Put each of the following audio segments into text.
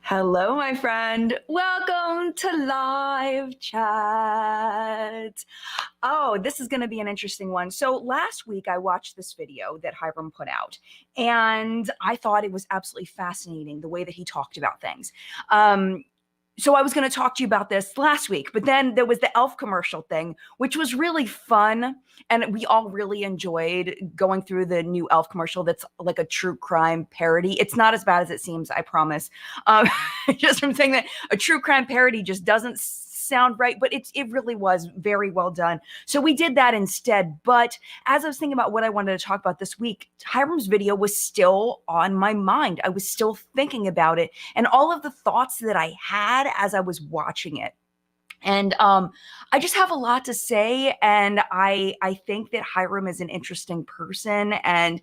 Hello, my friend. Welcome to live chat. Oh, this is going to be an interesting one. So, last week I watched this video that Hyrum put out, and I thought it was absolutely fascinating the way that he talked about things. Um, so I was going to talk to you about this last week, but then there was the elf commercial thing, which was really fun. And we all really enjoyed going through the new elf commercial that's like a true crime parody. It's not as bad as it seems, I promise. Um, just from saying that a true crime parody just doesn't sound right, but it really was very well done. So we did that instead. But as I was thinking about what I wanted to talk about this week, Hyram's video was still on my mind. I was still thinking about it and all of the thoughts that I had as I was watching it. And I just have a lot to say, and I think that Hyrum is an interesting person, and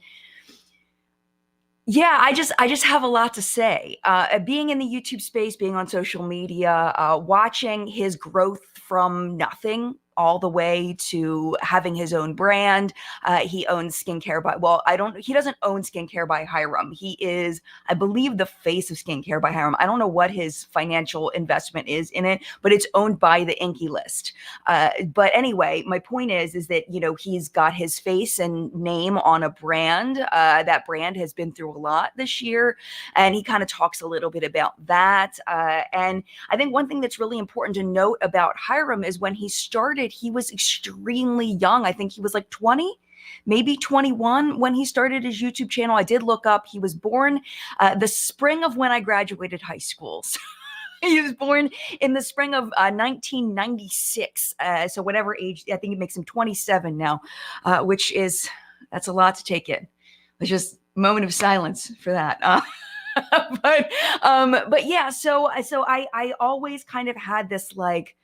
yeah, I just have a lot to say. Being in the YouTube space, being on social media, watching his growth from nothing all the way to having his own brand. He owns skincare by, well, he doesn't own skincare by Hyrum. He is, I believe, the face of skincare by Hyrum. I don't know what his financial investment is in it, but it's owned by the Inky List. But anyway, my point is that, he's got his face and name on a brand. That brand has been through a lot this year, and he kind of talks a little bit about that. And I think one thing that's really important to note about Hyrum is when he started, he was extremely young. I think he was like 20, maybe 21 when he started his YouTube channel. I did look up. He was born the spring of when I graduated high school. So he was born in the spring of 1996. So whatever age, I think it makes him 27 now, that's a lot to take in. It's just a moment of silence for that. But yeah, so I always kind of had this like,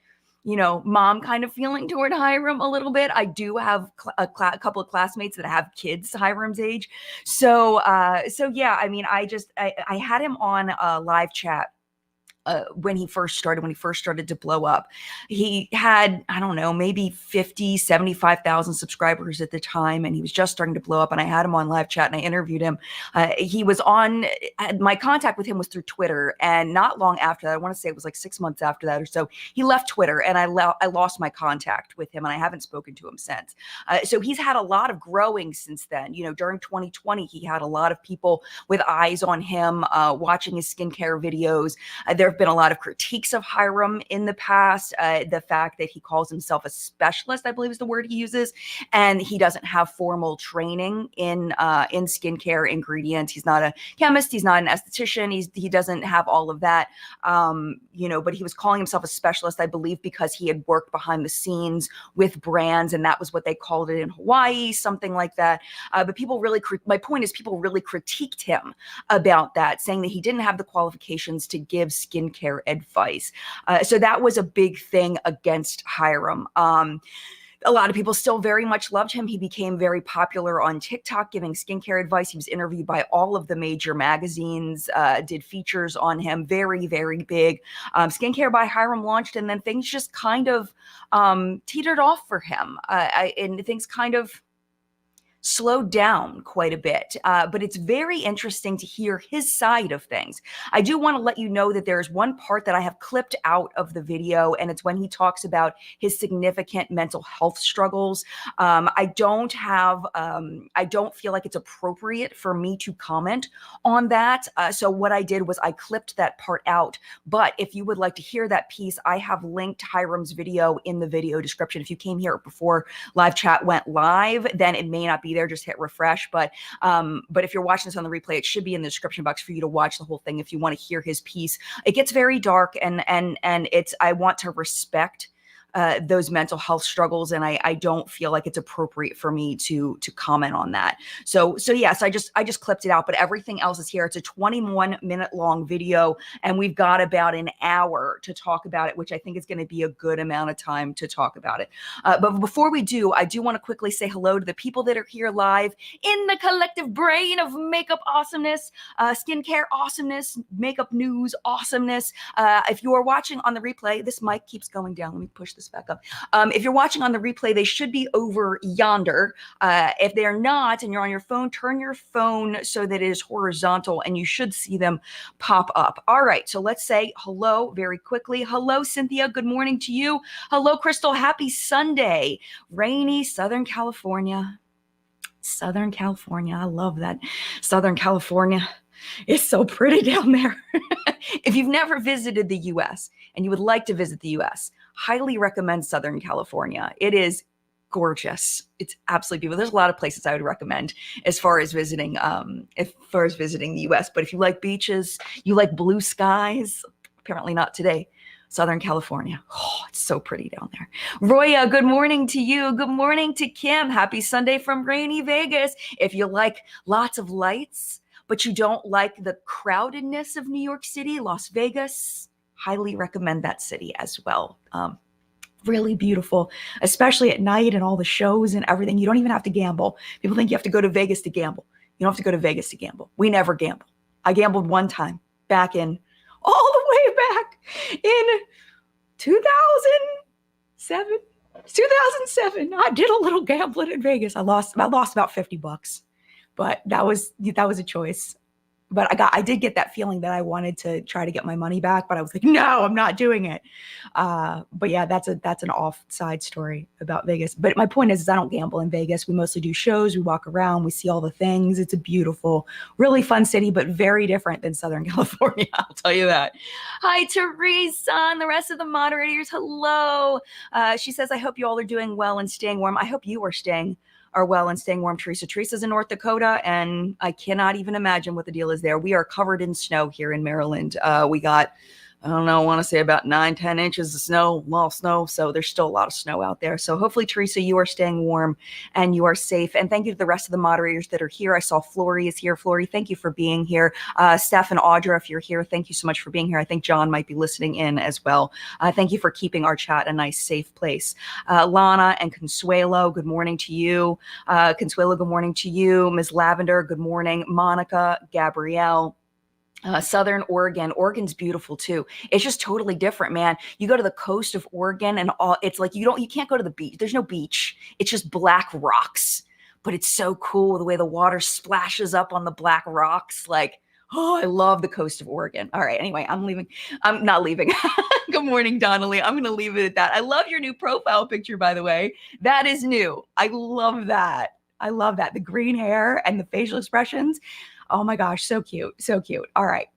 mom kind of feeling toward Hyrum a little bit. I do have a couple of classmates that have kids Hyrum's age. So yeah, I mean, I had him on a live chat when he first started to blow up. He had, I don't know, maybe 50, 75,000 subscribers at the time, and he was just starting to blow up. And I had him on live chat and I interviewed him. My contact with him was through Twitter. And not long after that, I want to say it was like 6 months after that or so, he left Twitter, and I lost my contact with him, and I haven't spoken to him since. So he's had a lot of growing since then. During 2020, he had a lot of people with eyes on him, watching his skincare videos. There have been a lot of critiques of Hyrum in the past. The fact that he calls himself a specialist, I believe is the word he uses, and he doesn't have formal training in skincare ingredients. He's not a chemist. He's not an esthetician. He doesn't have all of that. But he was calling himself a specialist, I believe, because he had worked behind the scenes with brands, and that was what they called it in Hawaii, something like that. But my point is, people really critiqued him about that, saying that he didn't have the qualifications to give skincare advice. So that was a big thing against Hyrum. A lot of people still very much loved him. He became very popular on TikTok giving skincare advice. He was interviewed by all of the major magazines, did features on him, very, very big. Skincare by Hyrum launched, and then things just kind of teetered off for him. And things kind of slowed down quite a bit. But it's very interesting to hear his side of things. I do want to let you know that there's one part that I have clipped out of the video, and it's when he talks about his significant mental health struggles. I don't feel like it's appropriate for me to comment on that. So what I did was I clipped that part out. But if you would like to hear that piece, I have linked Hyrum's video in the video description. If you came here before live chat went live, then it may not be there. Just hit refresh. But if you're watching this on the replay, it should be in the description box for you to watch the whole thing if you want to hear his piece. It gets very dark, and I want to respect those mental health struggles, and I don't feel like it's appropriate for me to comment on that. So yes, I just clipped it out, but everything else is here. It's a 21-minute long video, and we've got about an hour to talk about it, which I think is going to be a good amount of time to talk about it. But before we do, I do want to quickly say hello to the people that are here live in the collective brain of makeup awesomeness, skincare awesomeness, makeup news awesomeness. If you are watching on the replay, this mic keeps going down. Let me push this back up. If you're watching on the replay, they should be over yonder. If they're not, and you're on your phone, turn your phone so that it is horizontal, and you should see them pop up. All right, so let's say hello very quickly. Hello, Cynthia. Good morning to you. Hello, Crystal. Happy Sunday. Rainy Southern California. Southern California. I love that. Southern California. It's so pretty down there. If you've never visited the US and you would like to visit the US, highly recommend Southern California. It is gorgeous. It's absolutely beautiful. There's a lot of places I would recommend as far as visiting the US. But if you like beaches, you like blue skies, apparently not today. Southern California. Oh, it's so pretty down there. Roya, good morning to you. Good morning to Kim. Happy Sunday from rainy Vegas. If you like lots of lights, but you don't like the crowdedness of New York City, Las Vegas, highly recommend that city as well. Really beautiful, especially at night and all the shows and everything. You don't even have to gamble. People think you have to go to Vegas to gamble. You don't have to go to Vegas to gamble. We never gamble. I gambled one time back in all the way back in 2007. 2007. I did a little gambling in Vegas. I lost about $50, but that was a choice. But I did get that feeling that I wanted to try to get my money back, but I was like, no, I'm not doing it. But yeah, that's an offside story about Vegas. But my point is I don't gamble in Vegas. We mostly do shows. We walk around. We see all the things. It's a beautiful, really fun city, but very different than Southern California. I'll tell you that. Hi, Teresa and the rest of the moderators. Hello. She says, I hope you all are doing well and staying warm. I hope you are well and staying warm, Teresa. Teresa's in North Dakota, and I cannot even imagine what the deal is there. We are covered in snow here in Maryland. We got, I don't know, I want to say about 9-10 inches of snow, lost snow. So there's still a lot of snow out there. So hopefully, Teresa, you are staying warm and you are safe. And thank you to the rest of the moderators that are here. I saw Flory is here. Flory, thank you for being here. Steph and Audra, if you're here, thank you so much for being here. I think John might be listening in as well. Thank you for keeping our chat a nice, safe place. Lana and Consuelo, good morning to you. Consuelo, good morning to you. Ms. Lavender, good morning. Monica, Gabrielle. Southern Oregon. Oregon's beautiful too. It's just totally different, man. You go to the coast of Oregon and it's like you can't go to the beach. There's no beach. It's just black rocks. But it's so cool the way the water splashes up on the black rocks. Like, oh, I love the coast of Oregon. All right, anyway, I'm leaving. I'm not leaving. Good morning, Donnelly. I'm going to leave it at that. I love your new profile picture, by the way. That is new. I love that. I love that. The green hair and the facial expressions. Oh my gosh, so cute, so cute. All right.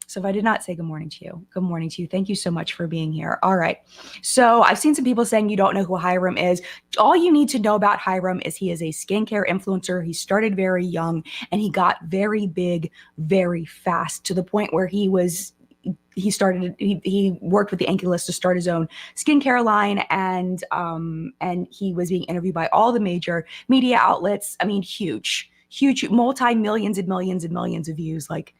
So if I did not say good morning to you, good morning to you. Thank you so much for being here. All right. So I've seen some people saying you don't know who Hyrum is. All you need to know about Hyrum is he is a skincare influencer. He started very young and he got very big, very fast to the point where he worked with the Anki List to start his own skincare line, and he was being interviewed by all the major media outlets. I mean, huge, multi-millions and millions and millions of views, like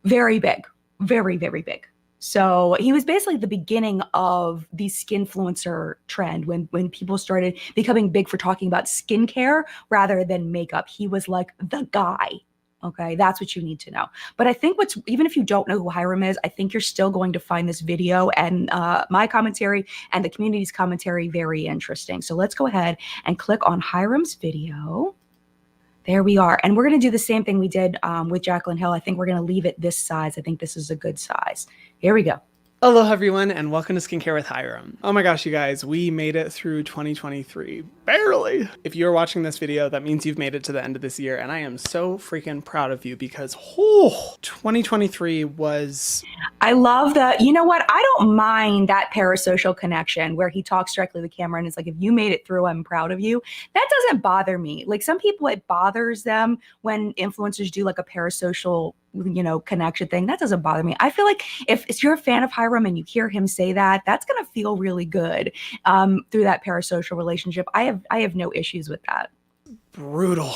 very big, very, very big. So he was basically the beginning of the skinfluencer trend when people started becoming big for talking about skincare rather than makeup. He was like the guy. Okay, that's what you need to know. But I think even if you don't know who Hyrum is, I think you're still going to find this video and my commentary and the community's commentary very interesting. So let's go ahead and click on Hyrum's video. There we are. And we're going to do the same thing we did with Jaclyn Hill. I think we're going to leave it this size. I think this is a good size. Here we go. Hello everyone and welcome to Skincare with Hyrum. Oh my gosh, you guys, we made it through 2023. Barely! If you're watching this video, that means you've made it to the end of this year and I am so freaking proud of you because 2023 was... I love you know what? I don't mind that parasocial connection where he talks directly to the camera and it's like, if you made it through, I'm proud of you. That doesn't bother me. Like some people, it bothers them when influencers do like a parasocial connection thing. That doesn't bother me. I feel like if you're a fan of Hyrum and you hear him say that, that's going to feel really good through that parasocial relationship. I have no issues with that. brutal.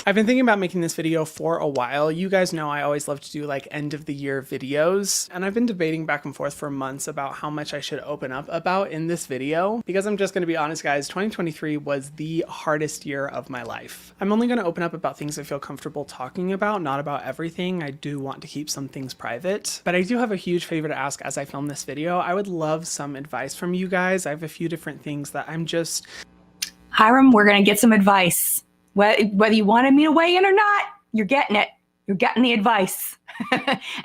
I've been thinking about making this video for a while. You guys know I always love to do like end of the year videos, and I've been debating back and forth for months about how much I should open up about in this video, because I'm just going to be honest, guys, 2023 was the hardest year of my life. I'm only going to open up about things I feel comfortable talking about, not about everything. I do want to keep some things private, but I do have a huge favor to ask as I film this video. I would love some advice from you guys. I have a few different things that I'm just... Hyrum, we're going to get some advice. Whether you wanted me to weigh in or not, you're getting it. You're getting the advice.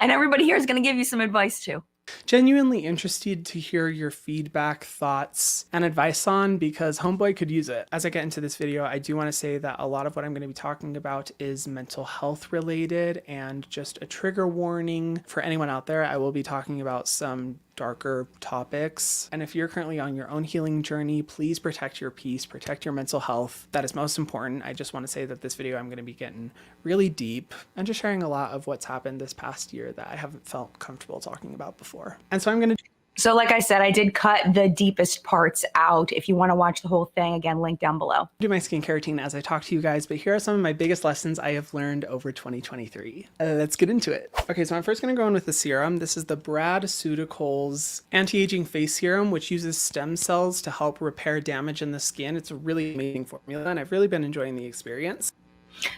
And everybody here is going to give you some advice too. Genuinely interested to hear your feedback, thoughts, and advice on, because homeboy could use it. As I get into this video, I do want to say that a lot of what I'm going to be talking about is mental health related, and just a trigger warning for anyone out there. I will be talking about some darker topics. And if you're currently on your own healing journey, please protect your peace, protect your mental health. That is most important. I just want to say that this video, I'm going to be getting really deep and just sharing a lot of what's happened this past year that I haven't felt comfortable talking about before. And so I'm going to... So like I said, I did cut the deepest parts out. If you want to watch the whole thing, again, link down below. Do my skincare routine as I talk to you guys, but here are some of my biggest lessons I have learned over 2023. Let's get into it. Okay, so I'm first going to go in with the serum. This is the Brad-Ceuticals Anti-Aging Face Serum, which uses stem cells to help repair damage in the skin. It's a really amazing formula, and I've really been enjoying the experience.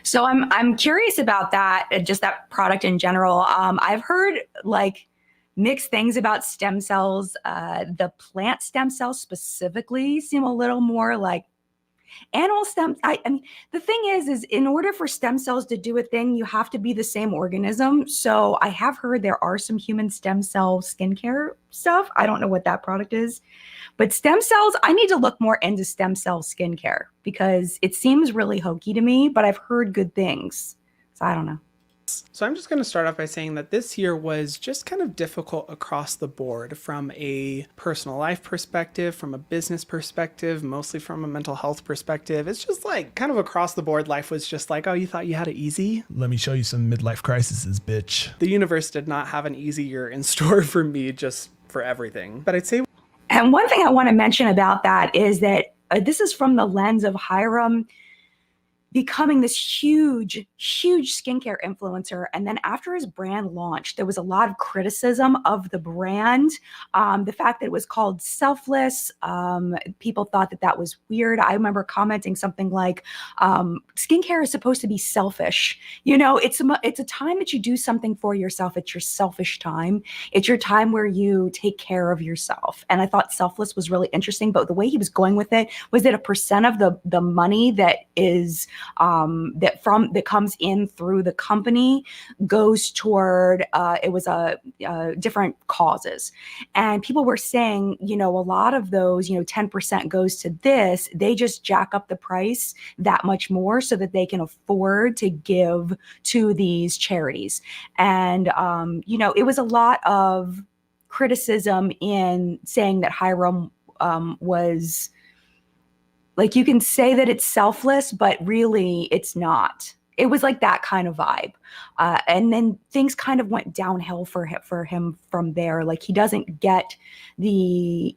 So I'm curious about that, just that product in general. I've heard like mixed things about stem cells. The plant stem cells specifically seem a little more like animal stem. I mean, the thing is in order for stem cells to do a thing, you have to be the same organism. So I have heard there are some human stem cell skincare stuff. I don't know what that product is, but stem cells, I need to look more into stem cell skincare because it seems really hokey to me, but I've heard good things. So I don't know. So I'm just going to start off by saying that this year was just kind of difficult across the board, from a personal life perspective, from a business perspective, mostly from a mental health perspective. It's just like kind of across the board, life was just like, oh, you thought you had it easy? Let me show you some midlife crises, bitch. The universe did not have an easy year in store for me, just for everything. But I'd say... And one thing I want to mention about that is that this is from the lens of Hyrum becoming this huge skincare influencer. And then after his brand launched, there was a lot of criticism of the brand. The fact that it was called Selfless, people thought that that was weird. I remember commenting something like, skincare is supposed to be selfish. You know, it's a time that you do something for yourself. It's your selfish time. It's your time where you take care of yourself. And I thought Selfless was really interesting, but the way he was going with it was that a percent of the money that is that comes in through the company goes toward it was different causes. And people were saying, you know, a lot of those, you know, 10% goes to this. They just jack up the price that much more so that they can afford to give to these charities. And you know, it was a lot of criticism in saying that Hyrum was... like, you can say that it's selfless, but really it's not. It was like that kind of vibe. And then things kind of went downhill for him from there. Like, he doesn't have the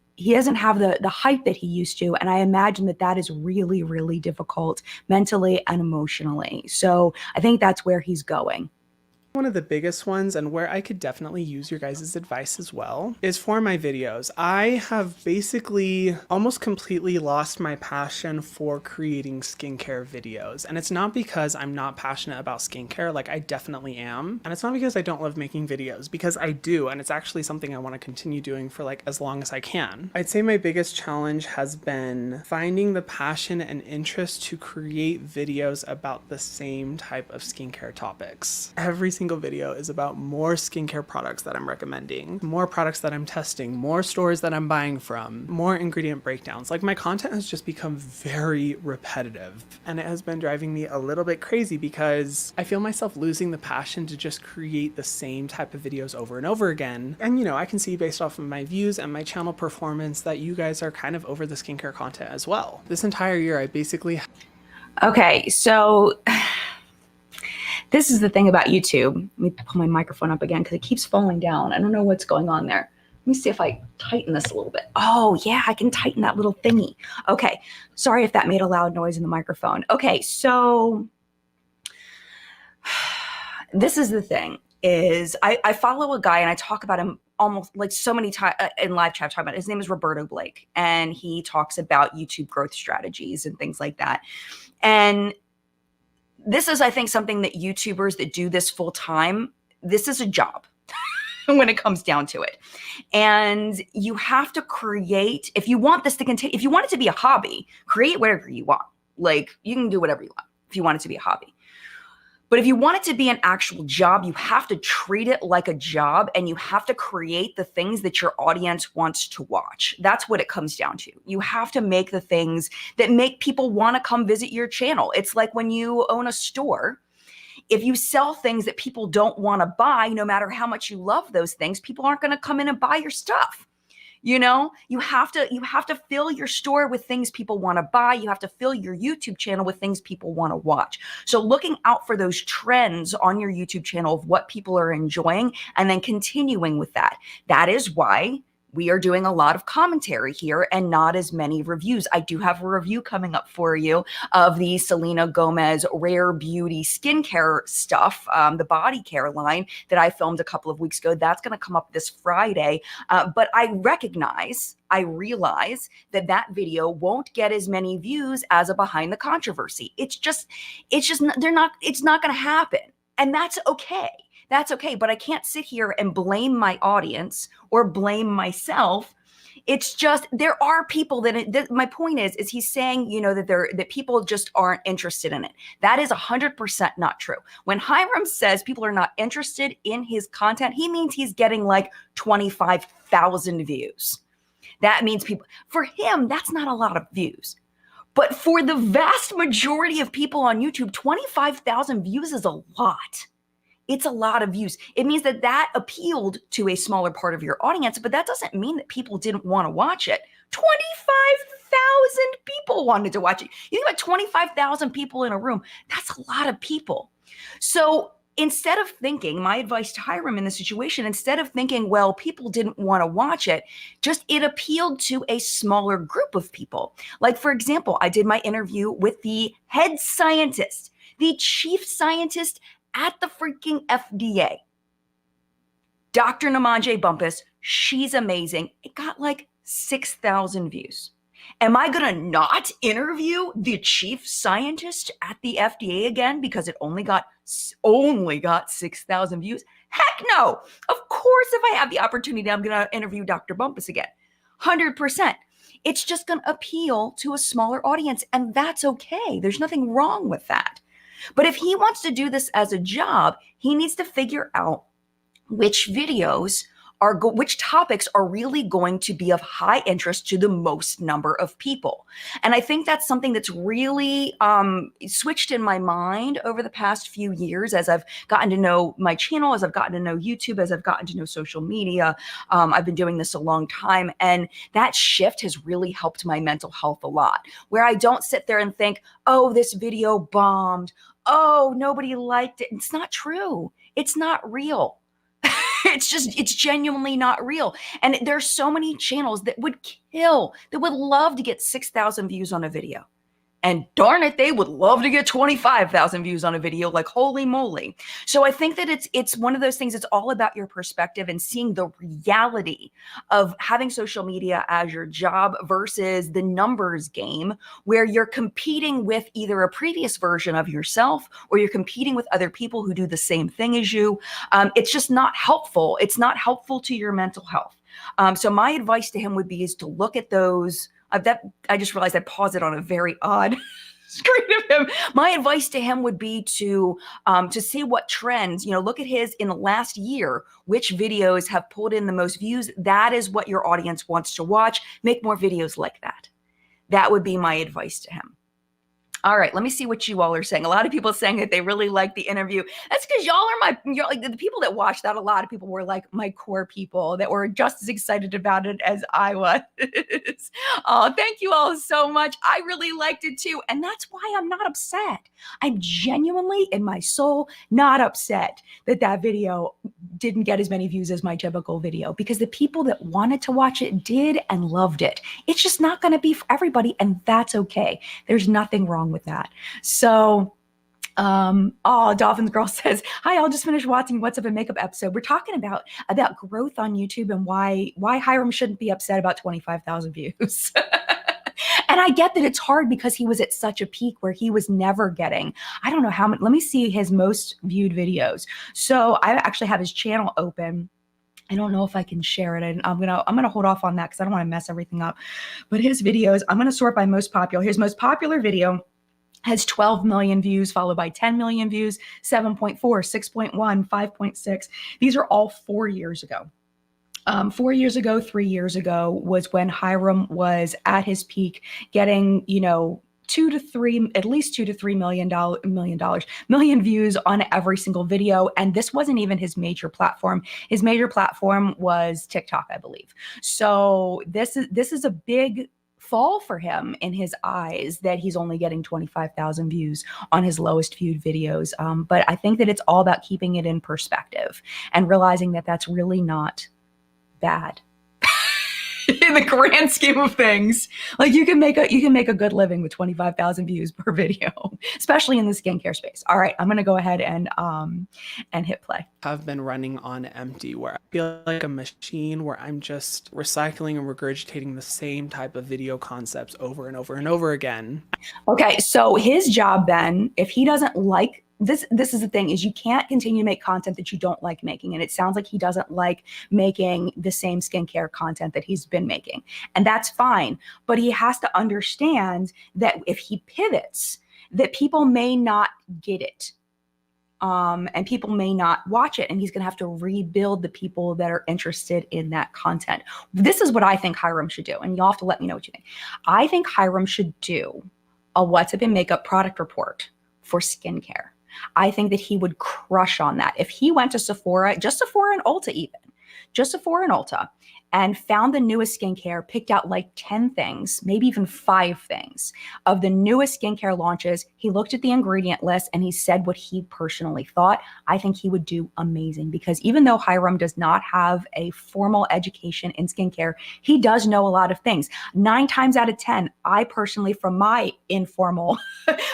hype that he used to. And I imagine that that is really, really difficult mentally and emotionally. So I think that's where he's going. One of the biggest ones, and where I could definitely use your guys' advice as well, is for my videos. I have basically almost completely lost my passion for creating skincare videos. And it's not because I'm not passionate about skincare, like I definitely am. And it's not because I don't love making videos, because I do, and it's actually something I want to continue doing for like as long as I can. I'd say my biggest challenge has been finding the passion and interest to create videos about the same type of skincare topics. Every single video is about more skincare products that I'm recommending, more products that I'm testing, more stores that I'm buying from, more ingredient breakdowns. Like, my content has just become very repetitive, and it has been driving me a little bit crazy because I feel myself losing the passion to just create the same type of videos over and over again. And you know, I can see based off of my views and my channel performance that you guys are kind of over the skincare content as well. This entire year I basically... Okay, so this is the thing about YouTube. Let me pull my microphone up again because it keeps falling down. I don't know what's going on there. Let me see if I tighten this a little bit. Oh, yeah, I can tighten that little thingy. Okay, sorry if that made a loud noise in the microphone. Okay, so this is the thing, is I follow a guy and I talk about him almost like so many times in live chat. Talking about his name is Roberto Blake, and he talks about YouTube growth strategies and things like that. And this is, I think, something that YouTubers that do this full time, this is a job when it comes down to it. And you have to create, if you want this to continue, if you want it to be a hobby, create whatever you want. Like, you can do whatever you want if you want it to be a hobby. But if you want it to be an actual job, you have to treat it like a job, and you have to create the things that your audience wants to watch. That's what it comes down to. You have to make the things that make people want to come visit your channel. It's like when you own a store. If you sell things that people don't want to buy, no matter how much you love those things, people aren't going to come in and buy your stuff. You know, you have to fill your store with things people want to buy. You have to fill your YouTube channel with things people want to watch. So looking out for those trends on your YouTube channel of what people are enjoying, and then continuing with that. That is why we are doing a lot of commentary here and not as many reviews. I do have a review coming up for you of the Selena Gomez Rare Beauty skincare stuff, the body care line that I filmed a couple of weeks ago. That's going to come up this Friday. But I realize that that video won't get as many views as a Behind the Controversy. It's not going to happen. And that's okay. That's okay. But I can't sit here and blame my audience or blame myself. It's just, there are people that my point is he's saying, you know, that people just aren't interested in it. That is 100% not true. When Hyrum says people are not interested in his content, he means he's getting like 25,000 views. That means people, for him, that's not a lot of views. But for the vast majority of people on YouTube, 25,000 views is a lot. It's a lot of views. It means that appealed to a smaller part of your audience, but that doesn't mean that people didn't want to watch it. 25,000 people wanted to watch it. You think about 25,000 people in a room. That's a lot of people. So instead of thinking, my advice to Hyrum in this situation, instead of thinking, well, people didn't want to watch it, just it appealed to a smaller group of people. Like, for example, I did my interview with the head scientist, the chief scientist at the freaking FDA, Dr. Namanje Bumpus. She's amazing. It got like 6,000 views. Am I going to not interview the chief scientist at the FDA again because it only got 6,000 views? Heck no. Of course, if I have the opportunity, I'm going to interview Dr. Bumpus again. 100%. It's just going to appeal to a smaller audience, and that's okay. There's nothing wrong with that. But if he wants to do this as a job, he needs to figure out which which topics are really going to be of high interest to the most number of people. And I think that's something that's really switched in my mind over the past few years as I've gotten to know my channel, as I've gotten to know YouTube, as I've gotten to know social media. I've been doing this a long time, and that shift has really helped my mental health a lot, where I don't sit there and think, oh, this video bombed. Oh, nobody liked it. It's not true. It's not real. It's genuinely not real. And there's so many channels that would love to get 6,000 views on a video. And darn it, they would love to get 25,000 views on a video, like holy moly. So I think that it's one of those things. It's all about your perspective and seeing the reality of having social media as your job versus the numbers game, where you're competing with either a previous version of yourself or you're competing with other people who do the same thing as you. It's just not helpful. It's not helpful to your mental health. So my advice to him would be is to look at those. I just realized I paused it on a very odd screen of him. My advice to him would be to see what trends, look at his in the last year, which videos have pulled in the most views. That is what your audience wants to watch. Make more videos like that. That would be my advice to him. All right, let me see what you all are saying. A lot of people are saying that they really like the interview. That's because you're like the people that watched that. A lot of people were like my core people that were just as excited about it as I was. Oh, thank you all so much. I really liked it too. And that's why I'm not upset. I'm genuinely in my soul not upset that video didn't get as many views as my typical video, because the people that wanted to watch it did and loved it. It's just not going to be for everybody, and that's okay. There's nothing wrong with that. So oh, Dolphins Girl says, hi, I'll just finish watching What's Up in Makeup episode. We're talking about growth on YouTube and why Hyrum shouldn't be upset about 25,000 views. And I get that it's hard because he was at such a peak where he was never getting, I don't know how many, let me see his most viewed videos. So I actually have his channel open. I don't know if I can share it. I'm gonna hold off on that because I don't want to mess everything up. But his videos, I'm gonna sort by most popular. His most popular video has 12 million views, followed by 10 million views, 7.4, 6.1, 5.6. These are all 4 years ago. 4 years ago, 3 years ago was when Hyrum was at his peak, getting, you know, at least $2 to $3 million views on every single video. And this wasn't even his major platform. His major platform was TikTok, I believe. So this is a big fall for him in his eyes that he's only getting 25,000 views on his lowest viewed videos. But I think that it's all about keeping it in perspective and realizing that that's really not bad in the grand scheme of things. Like you can make a good living with 25,000 views per video, especially in the skincare space. All right, I'm gonna go ahead and hit play. I've been running on empty, where I feel like a machine, where I'm just recycling and regurgitating the same type of video concepts over and over and over again. Okay, so his job then, if he doesn't like this is the thing, is you can't continue to make content that you don't like making. And it sounds like he doesn't like making the same skincare content that he's been making. And that's fine. But he has to understand that if he pivots, that people may not get it. And people may not watch it, and he's going to have to rebuild the people that are interested in that content. This is what I think Hyrum should do. And you'll have to let me know what you think. I think Hyrum should do a What's Up in Makeup product report for skincare. I think that he would crush on that. If he went to Sephora, just Sephora and Ulta even, just Sephora and Ulta, and found the newest skincare, picked out like 10 things, maybe even 5 things of the newest skincare launches. He looked at the ingredient list and he said what he personally thought. I think he would do amazing, because even though Hyrum does not have a formal education in skincare, he does know a lot of things. 9 times out of 10, I personally, from my informal,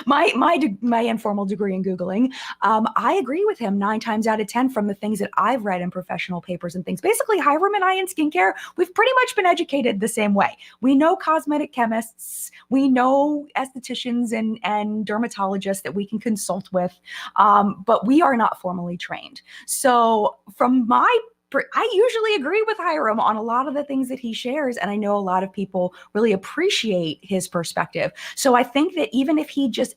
my informal degree in Googling, I agree with him 9 times out of 10 from the things that I've read in professional papers and things. Basically, Hyrum and I in skincare, we've pretty much been educated the same way. We know cosmetic chemists, we know estheticians and dermatologists that we can consult with, but we are not formally trained. So I usually agree with Hyrum on a lot of the things that he shares, and I know a lot of people really appreciate his perspective. So I think that even if he just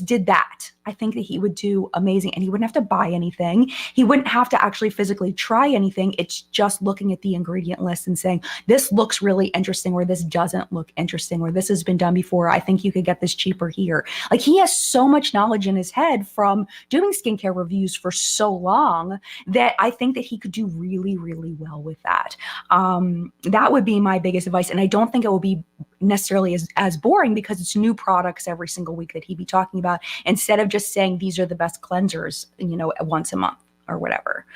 did that, I think that he would do amazing, and he wouldn't have to buy anything. He wouldn't have to actually physically try anything. It's just looking at the ingredient list and saying, this looks really interesting, or this doesn't look interesting, or this has been done before. I think you could get this cheaper here. Like, he has so much knowledge in his head from doing skincare reviews for so long that I think that he could do really, really well with that. That would be my biggest advice. And I don't think it will be necessarily as boring, because it's new products every single week that he'd be talking about, instead of just saying these are the best cleansers, you know, once a month or whatever.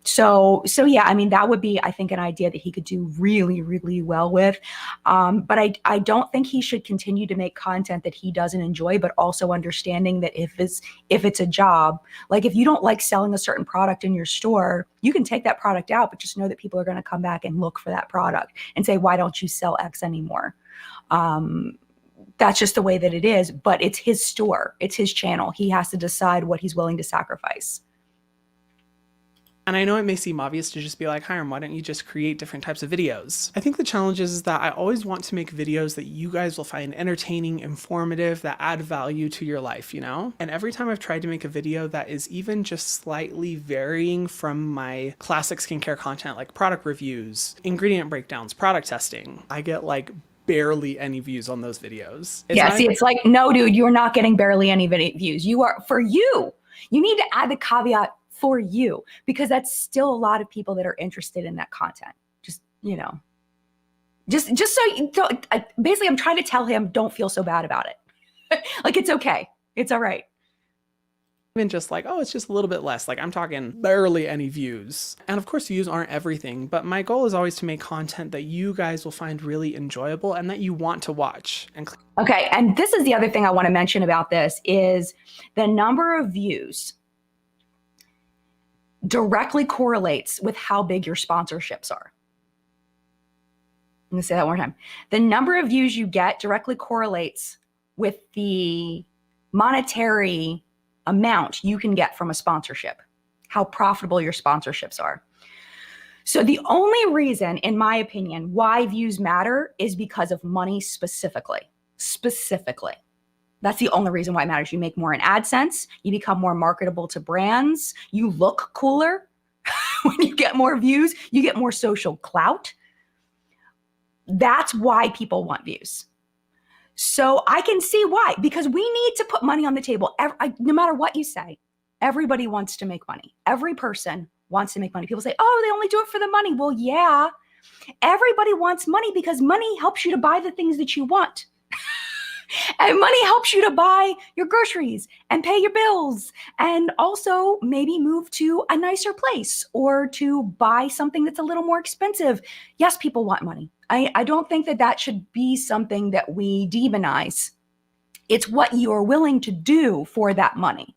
So yeah, I mean, that would be, I think, an idea that he could do really, really well with. But I don't think he should continue to make content that he doesn't enjoy, but also understanding that if it's a job, like if you don't like selling a certain product in your store, you can take that product out, but just know that people are going to come back and look for that product and say, why don't you sell X anymore? That's just the way that it is, but it's his store. It's his channel. He has to decide what he's willing to sacrifice. And I know it may seem obvious to just be like, Hyrum, why don't you just create different types of videos? I think the challenge is that I always want to make videos that you guys will find entertaining, informative, that add value to your life, you know? And every time I've tried to make a video that is even just slightly varying from my classic skincare content, like product reviews, ingredient breakdowns, product testing, I get like barely any views on those videos. It's like, no, dude, you're not getting barely any views. You are, for you. You need to add the caveat for you, because that's still a lot of people that are interested in that content. Just, you know, just so you don't, basically I'm trying to tell him, don't feel so bad about it. Like, it's okay. It's all right. Even just like, oh, it's just a little bit less. Like I'm talking barely any views. And of course, views aren't everything, but my goal is always to make content that you guys will find really enjoyable and that you want to watch. Okay, and this is the other thing I want to mention about this is the number of views directly correlates with how big your sponsorships are. I'm going to say that one more time. The number of views you get directly correlates with the monetary amount you can get from a sponsorship, how profitable your sponsorships are. So the only reason, in my opinion, why views matter is because of money specifically. That's the only reason why it matters. You make more in AdSense, you become more marketable to brands, you look cooler when you get more views, you get more social clout. That's why people want views. So I can see why, because we need to put money on the table. No matter what you say, everybody wants to make money. Every person wants to make money. People say, oh, they only do it for the money. Well, yeah, everybody wants money because money helps you to buy the things that you want. And money helps you to buy your groceries and pay your bills and also maybe move to a nicer place or to buy something that's a little more expensive. Yes, people want money. I don't think that that should be something that we demonize. It's what you are willing to do for that money.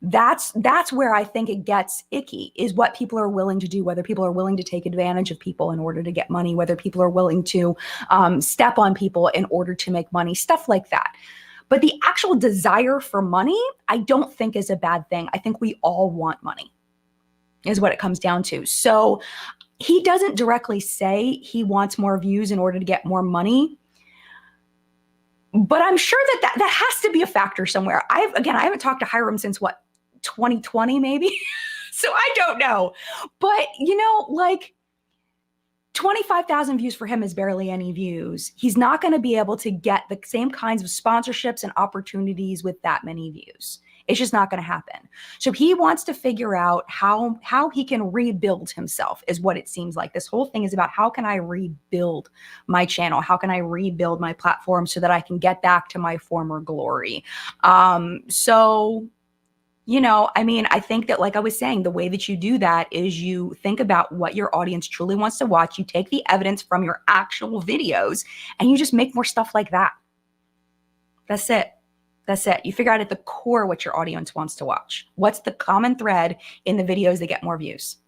That's where I think it gets icky, is what people are willing to do, whether people are willing to take advantage of people in order to get money, whether people are willing to step on people in order to make money, stuff like that. But the actual desire for money, I don't think is a bad thing. I think we all want money, is what it comes down to. So he doesn't directly say he wants more views in order to get more money. But I'm sure that has to be a factor somewhere. I haven't talked to Hyrum since 2020 maybe. So I don't know. But like 25,000 views for him is barely any views. He's not going to be able to get the same kinds of sponsorships and opportunities with that many views. It's just not going to happen. So he wants to figure out how he can rebuild himself, is what it seems like. This whole thing is about, how can I rebuild my channel? How can I rebuild my platform so that I can get back to my former glory? I think that, like I was saying, the way that you do that is you think about what your audience truly wants to watch. You take the evidence from your actual videos and you just make more stuff like that. That's it. You figure out at the core what your audience wants to watch. What's the common thread in the videos that get more views?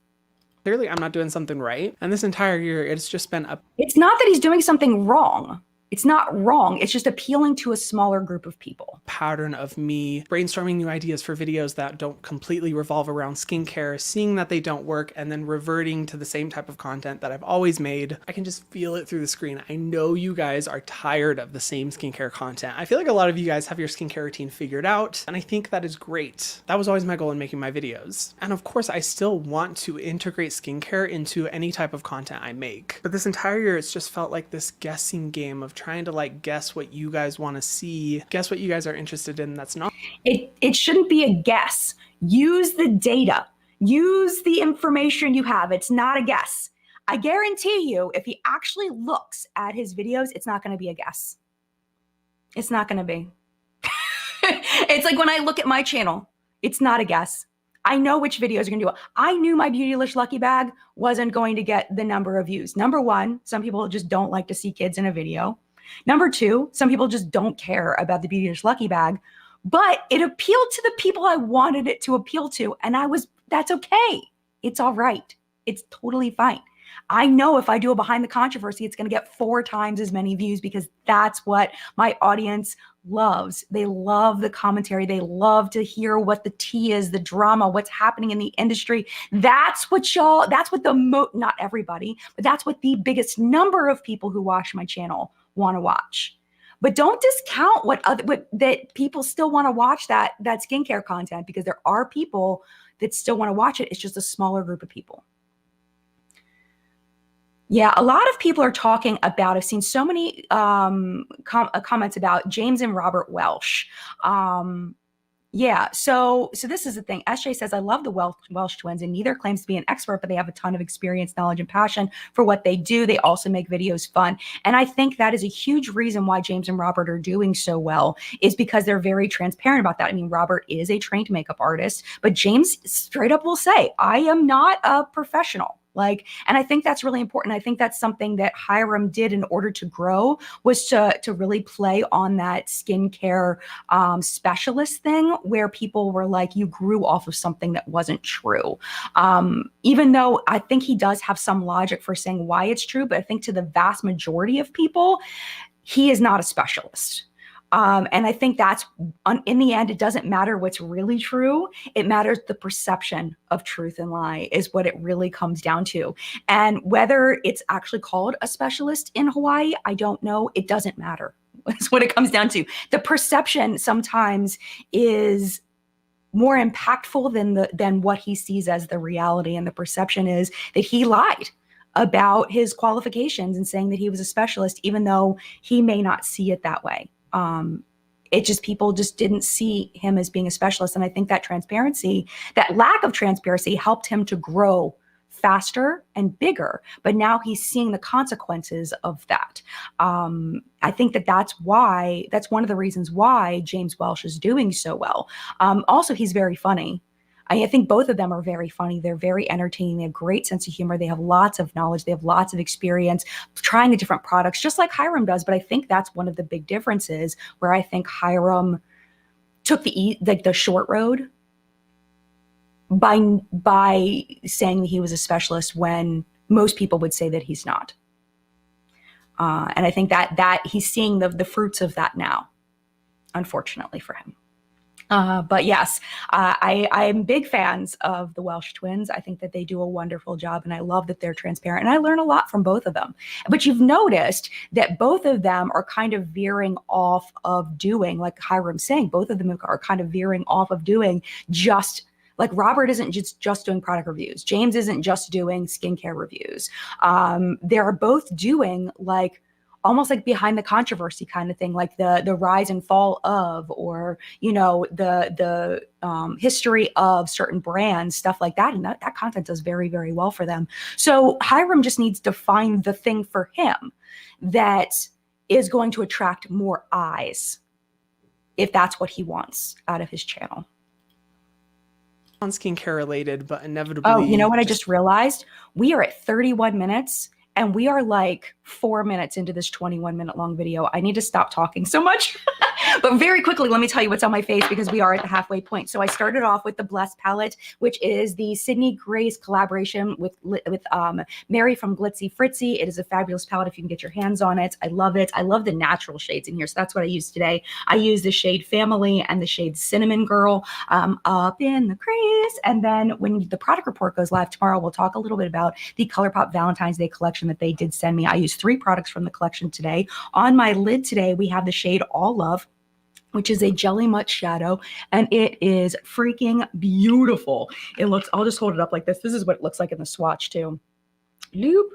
Clearly, I'm not doing something right. And this entire year, it's just been It's not that he's doing something wrong. It's not wrong. It's just appealing to a smaller group of people. Pattern of me brainstorming new ideas for videos that don't completely revolve around skincare, seeing that they don't work, and then reverting to the same type of content that I've always made. I can just feel it through the screen. I know you guys are tired of the same skincare content. I feel like a lot of you guys have your skincare routine figured out, and I think that is great. That was always my goal in making my videos. And of course, I still want to integrate skincare into any type of content I make. But this entire year, it's just felt like this guessing game of trying to like guess what you guys want to see, guess what you guys are interested in. That's not. It shouldn't be a guess. Use the data. Use the information you have. It's not a guess. I guarantee you, if he actually looks at his videos, it's not going to be a guess. It's not going to be. It's like when I look at my channel, it's not a guess. I know which videos are going to do it. I knew my Beautylish Lucky Bag wasn't going to get the number of views. Number one, some people just don't like to see kids in a video. Number two, some people just don't care about the Beautylish Lucky Bag, but it appealed to the people I wanted it to appeal to. And that's okay. It's all right. It's totally fine. I know if I do a behind the controversy, it's going to get 4 times as many views because that's what my audience loves. They love the commentary. They love to hear what the tea is, the drama, what's happening in the industry. That's what not everybody, but that's what the biggest number of people who watch my channel want to watch. But don't discount that people still want to watch that skincare content, because there are people that still want to watch it. It's just a smaller group of people. Yeah, a lot of people are talking about, I've seen so many comments about James and Robert Welsh. Yeah, so this is the thing. SJ says, I love the Welsh twins, and neither claims to be an expert, but they have a ton of experience, knowledge, and passion for what they do. They also make videos fun. And I think that is a huge reason why James and Robert are doing so well, is because they're very transparent about that. I mean, Robert is a trained makeup artist, but James straight up will say, I am not a professional. Like, and I think that's really important. I think that's something that Hyrum did in order to grow, was to really play on that skincare specialist thing, where people were like, you grew off of something that wasn't true. Even though I think he does have some logic for saying why it's true, but I think to the vast majority of people, he is not a specialist. And I think that's, in the end, it doesn't matter what's really true. It matters the perception of truth and lie is what it really comes down to. And whether it's actually called a specialist in Hawaii, I don't know. It doesn't matter. That's what it comes down to. The perception sometimes is more impactful than what he sees as the reality. And the perception is that he lied about his qualifications and saying that he was a specialist, even though he may not see it that way. People just didn't see him as being a specialist. And I think that transparency, that lack of transparency, helped him to grow faster and bigger. But now he's seeing the consequences of that. I think that's one of the reasons why James Welsh is doing so well. Also, he's very funny. I think both of them are very funny. They're very entertaining. They have great sense of humor. They have lots of knowledge. They have lots of experience trying the different products, just like Hyrum does. But I think that's one of the big differences, where I think Hyrum took the short road by saying that he was a specialist when most people would say that he's not. And I think that he's seeing the fruits of that now, unfortunately for him. But yes, I'm big fans of the Welsh twins. I think that they do a wonderful job, and I love that they're transparent, and I learn a lot from both of them. But you've noticed that both of them are kind of veering off of doing, like Hyrum saying, both of them are kind of veering off of doing just, like, Robert isn't just doing product reviews. James isn't just doing skincare reviews. They're both doing, like, almost like behind the controversy kind of thing, like the rise and fall of, or, the history of certain brands, stuff like that. And that content does very, very well for them. So Hyrum just needs to find the thing for him that is going to attract more eyes, if that's what he wants out of his channel. On skincare related, but inevitably. Oh, you know what I just realized? We are at 31 minutes. And we are like 4 minutes into this 21-minute long video. I need to stop talking so much. But very quickly, let me tell you what's on my face, because we are at the halfway point. So I started off with the Blessed palette, which is the Sydney Grace collaboration with Mary from Glitzy Fritzy. It is a fabulous palette if you can get your hands on it. I love it. I love the natural shades in here. So that's what I use today. I use the shade Family and the shade Cinnamon Girl up in the crease. And then when the product report goes live tomorrow, we'll talk a little bit about the ColourPop Valentine's Day collection that they did send me. I used 3 products from the collection today. On my lid today, we have the shade All Love, which is a jelly mutt shadow, and it is freaking beautiful. I'll just hold it up like this. This is what it looks like in the swatch too. Loop.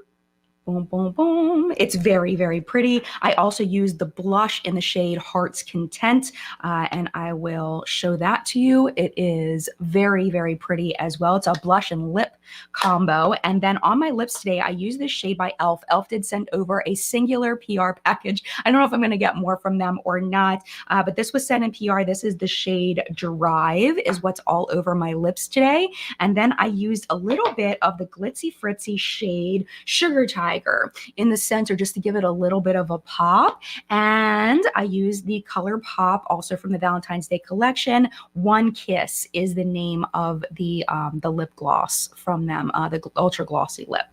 Boom, boom, boom. It's very, very pretty. I also used the blush in the shade Heart's Content, and I will show that to you. It is very, very pretty as well. It's a blush and lip combo. And then on my lips today, I used this shade by e.l.f. e.l.f. did send over a singular PR package. I don't know if I'm going to get more from them or not, but this was sent in PR. This is the shade Drive, is what's all over my lips today. And then I used a little bit of the Glitzy Fritzy shade Sugar Tiger in the center, just to give it a little bit of a pop. And I used the ColourPop, also from the Valentine's Day collection. One Kiss is the name of the lip gloss from them, the ultra glossy lip.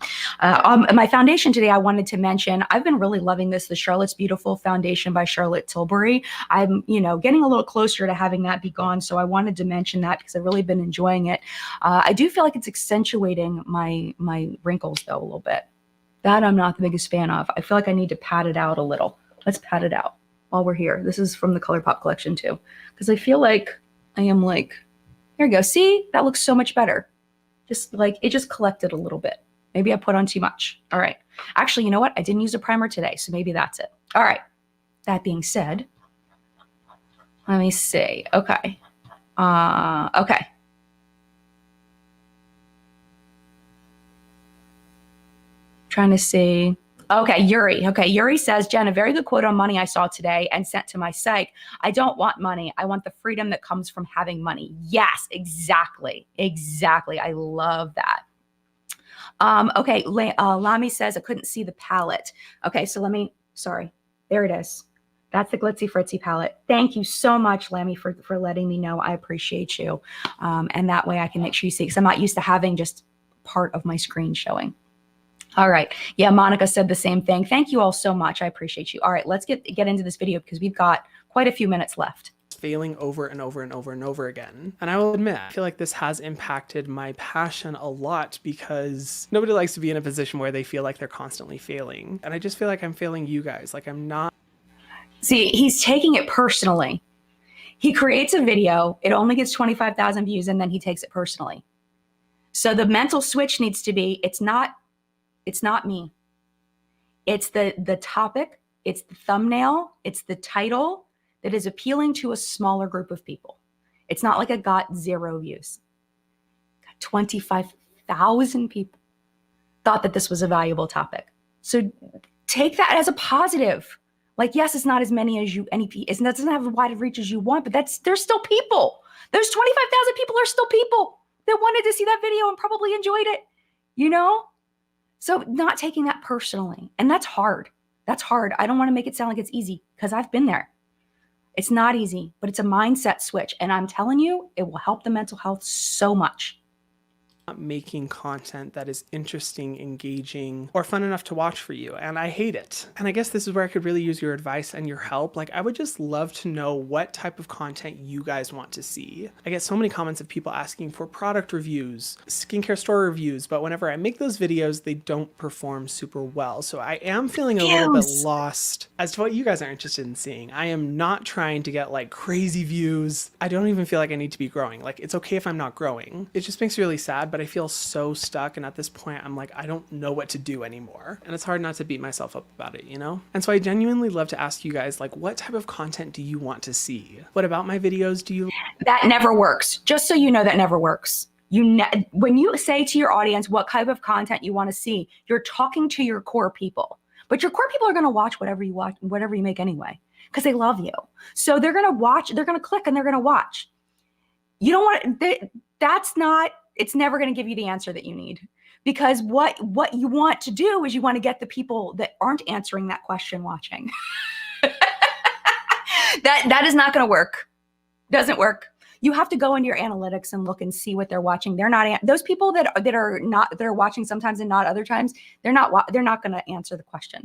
My foundation today, I wanted to mention, I've been really loving this, the Charlotte's Beautiful foundation by Charlotte Tilbury. I'm, getting a little closer to having that be gone, so I wanted to mention that because I've really been enjoying it. I do feel like it's accentuating my wrinkles though a little bit. That I'm not the biggest fan of. I feel like I need to pat it out a little. Let's pat it out while we're here. This is from the ColourPop collection too, because I feel like I am like, here we go. See, that looks so much better. Just like, it just collected a little bit. Maybe I put on too much. All right. Actually, you know what? I didn't use a primer today, so maybe that's it. All right. That being said, let me see. Okay. Okay. Trying to see. Okay, Yuri. Okay, Yuri says, Jen, a very good quote on money I saw today and sent to my psych. I don't want money. I want the freedom that comes from having money. Yes, exactly. Exactly. I love that. Okay, Lami says, I couldn't see the palette. Okay, so sorry. There it is. That's the Glitzy Fritzy palette. Thank you so much, Lami, for letting me know. I appreciate you. And that way I can make sure you see, because I'm not used to having just part of my screen showing. All right. Yeah, Monica said the same thing. Thank you all so much. I appreciate you. All right, let's get into this video because we've got quite a few minutes left. Failing over and over and over and over again. And I will admit, I feel like this has impacted my passion a lot because nobody likes to be in a position where they feel like they're constantly failing. And I just feel like I'm failing you guys. Like I'm not. See, he's taking it personally. He creates a video, it only gets 25,000 views, and then he takes it personally. So the mental switch needs to be, it's not me. It's the topic, it's the thumbnail, it's the title that is appealing to a smaller group of people. It's not like it got 0 views. Got 25,000 people thought that this was a valuable topic. So take that as a positive. Like, yes, it's not as many as it doesn't have as wide of reach as you want, but there's still people. There's 25,000 people are still people that wanted to see that video and probably enjoyed it, you know? So not taking that personally. And that's hard. That's hard. I don't want to make it sound like it's easy because I've been there. It's not easy, but it's a mindset switch. And I'm telling you, it will help the mental health so much. Making content that is interesting, engaging, or fun enough to watch for you. And I hate it. And I guess this is where I could really use your advice and your help. Like, I would just love to know what type of content you guys want to see. I get so many comments of people asking for product reviews, skincare store reviews, but whenever I make those videos, they don't perform super well. So I am feeling a little bit lost as to what you guys are interested in seeing. I am not trying to get like crazy views. I don't even feel like I need to be growing. Like, it's okay if I'm not growing. It just makes me really sad, but I feel so stuck, and at this point I'm like, I don't know what to do anymore, and it's hard not to beat myself up about it, you know? And so I genuinely love to ask you guys, like, what type of content do you want to see? What about my videos do you— That never works. Just so you know, that never works. When you say to your audience what type of content you want to see, you're talking to your core people. But your core people are going to watch whatever you make anyway, because they love you. So they're going to watch, they're going to click, and they're going to watch. You don't want it's never going to give you the answer that you need, because what you want to do is you want to get the people that aren't answering that question watching. That is not going to work. Doesn't work. You have to go into your analytics and look and see what they're watching. They're not those people that are watching sometimes and not other times. They're not going to answer the question.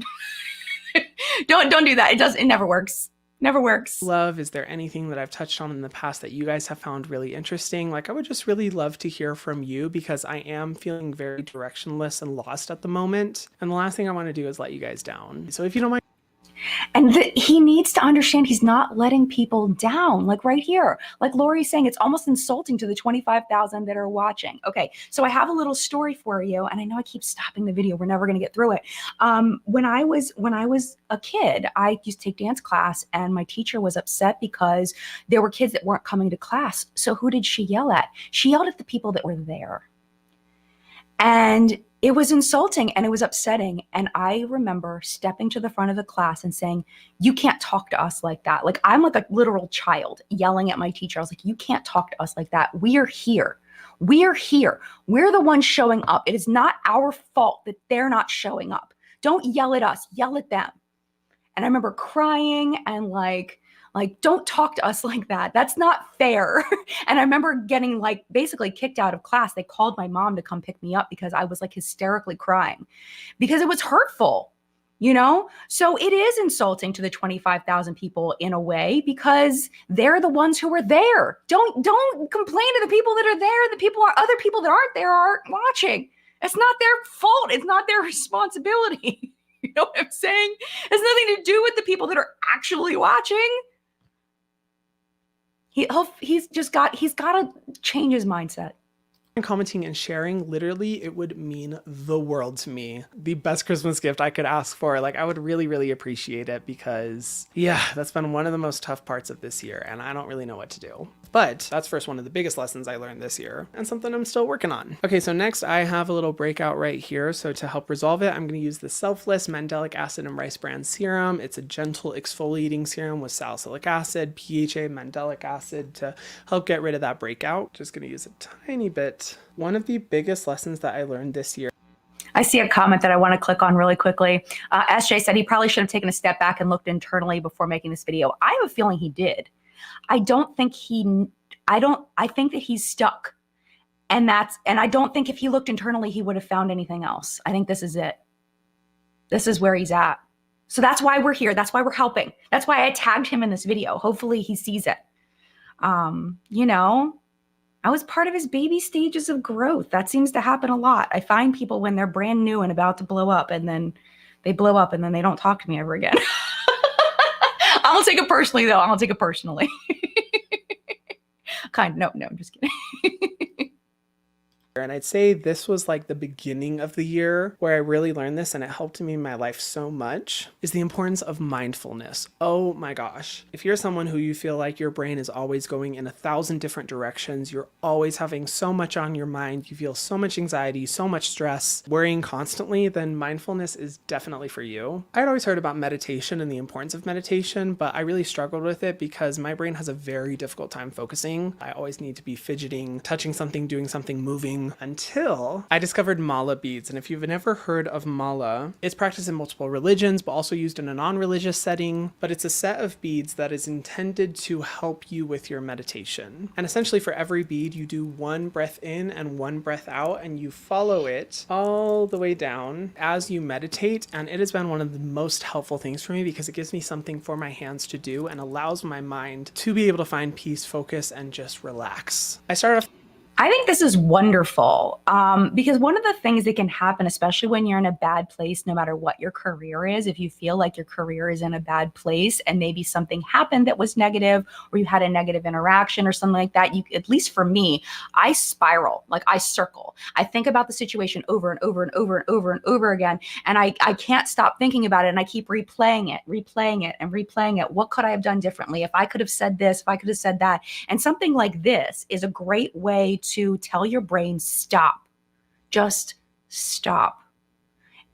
Don't do that. It never works. Never works. Love, is there anything that I've touched on in the past that you guys have found really interesting? Like, I would just really love to hear from you, because I am feeling very directionless and lost at the moment. And the last thing I want to do is let you guys down. So if you don't mind. And he needs to understand he's not letting people down. Like right here, like Lori's saying, it's almost insulting to the 25,000 that are watching. Okay, so I have a little story for you, and I know I keep stopping the video. We're never going to get through it. When I was a kid, I used to take dance class, and my teacher was upset because there were kids that weren't coming to class. So who did she yell at? She yelled at the people that were there. And it was insulting and it was upsetting. And I remember stepping to the front of the class and saying, you can't talk to us like that. Like, I'm like a literal child yelling at my teacher. I was like, you can't talk to us like that. We are here. We are here. We're the ones showing up. It is not our fault that they're not showing up. Don't yell at us, yell at them. And I remember crying and like, don't talk to us like that. That's not fair. And I remember getting like basically kicked out of class. They called my mom to come pick me up because I was like hysterically crying because it was hurtful, you know? So it is insulting to the 25,000 people in a way, because they're the ones who were there. Don't complain to the people that are there. Other people that aren't there aren't watching. It's not their fault. It's not their responsibility. You know what I'm saying? It has nothing to do with the people that are actually watching. He's got to change his mindset. and commenting and sharing, literally, it would mean the world to me. The best Christmas gift I could ask for. Like, I would really, really appreciate it because, yeah, that's been one of the most tough parts of this year, and I don't really know what to do. But that's first one of the biggest lessons I learned this year, and something I'm still working on. Okay, so next I have a little breakout right here. So to help resolve it, I'm going to use the Selfless Mandelic Acid and Rice Bran Serum. It's a gentle exfoliating serum with salicylic acid, PHA, mandelic acid to help get rid of that breakout. Just going to use a tiny bit. One of the biggest lessons that I learned this year. I see a comment that I want to click on really quickly. SJ said he probably should have taken a step back and looked internally before making this video. I have a feeling he did. I think that he's stuck. And I don't think if he looked internally, he would have found anything else. I think this is it. This is where he's at. So that's why we're here. That's why we're helping. That's why I tagged him in this video. Hopefully he sees it. You know, I was part of his baby stages of growth. That seems to happen a lot. I find people when they're brand new and about to blow up, and then they blow up and then they don't talk to me ever again. I don't take it personally, though. I don't take it personally. No, I'm just kidding. And I'd say this was like the beginning of the year where I really learned this, and it helped me in my life so much, is the importance of mindfulness. Oh my gosh. If you're someone who you feel like your brain is always going in 1,000 different directions, you're always having so much on your mind, you feel so much anxiety, so much stress, worrying constantly, then mindfulness is definitely for you. I'd always heard about meditation and the importance of meditation, but I really struggled with it because my brain has a very difficult time focusing. I always need to be fidgeting, touching something, doing something, moving, until I discovered mala beads. And if you've never heard of mala, it's practiced in multiple religions, but also used in a non-religious setting. But it's a set of beads that is intended to help you with your meditation. And essentially for every bead, you do one breath in and one breath out, and you follow it all the way down as you meditate. And it has been one of the most helpful things for me because it gives me something for my hands to do and allows my mind to be able to find peace, focus, and just relax. I started off. I think this is wonderful because one of the things that can happen, especially when you're in a bad place, no matter what your career is, if you feel like your career is in a bad place and maybe something happened that was negative or you had a negative interaction or something like that, at least for me, I spiral, like I circle. I think about the situation over and over and over and over and over again, and I can't stop thinking about it, and I keep replaying it and replaying it. What could I have done differently? If I could have said this, if I could have said that. And something like this is a great way to tell your brain, stop, just stop.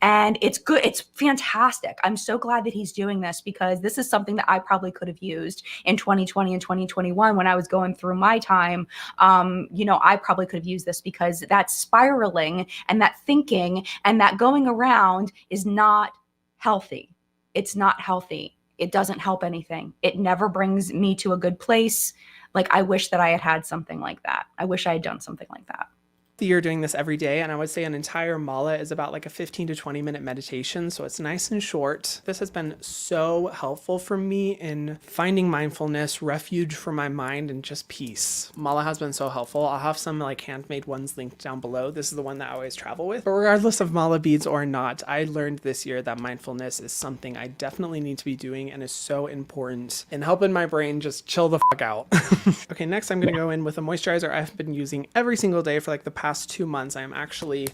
And it's good. It's fantastic. I'm so glad that he's doing this because this is something that I probably could have used in 2020 and 2021 when I was going through my time. I probably could have used this because that spiraling and that thinking and that going around is not healthy. It's not healthy. It doesn't help anything. It never brings me to a good place. Like, I wish that I had something like that. I wish I had done something like that. You're doing this every day, and I would say an entire mala is about like a 15 to 20 minute meditation, so it's nice and short. This has been so helpful for me in finding mindfulness, refuge for my mind, and just peace. Mala has been so helpful. I'll have some like handmade ones linked down below. This is the one that I always travel with. But regardless of mala beads or not, I learned this year that mindfulness is something I definitely need to be doing and is so important in helping my brain just chill the fuck out. Okay, next I'm gonna go in with a moisturizer I've been using every single day for like the past 2 months. I am actually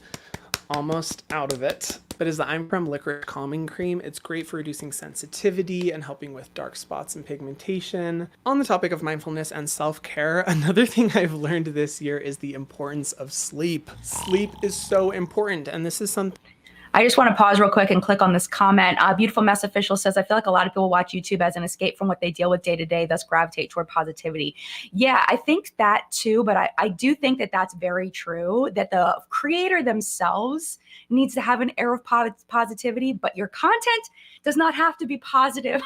almost out of it, but is the Hyrum Liquid Calming Cream. It's great for reducing sensitivity and helping with dark spots and pigmentation. On the topic of mindfulness and self-care, another thing I've learned this year is the importance of sleep. Sleep is so important, and this is something. I just want to pause real quick and click on this comment. Beautiful Mess Official says, I feel like a lot of people watch YouTube as an escape from what they deal with day to day, thus gravitate toward positivity. Yeah, I think that too, but I do think that that's very true, that the creator themselves needs to have an air of positivity, but your content does not have to be positive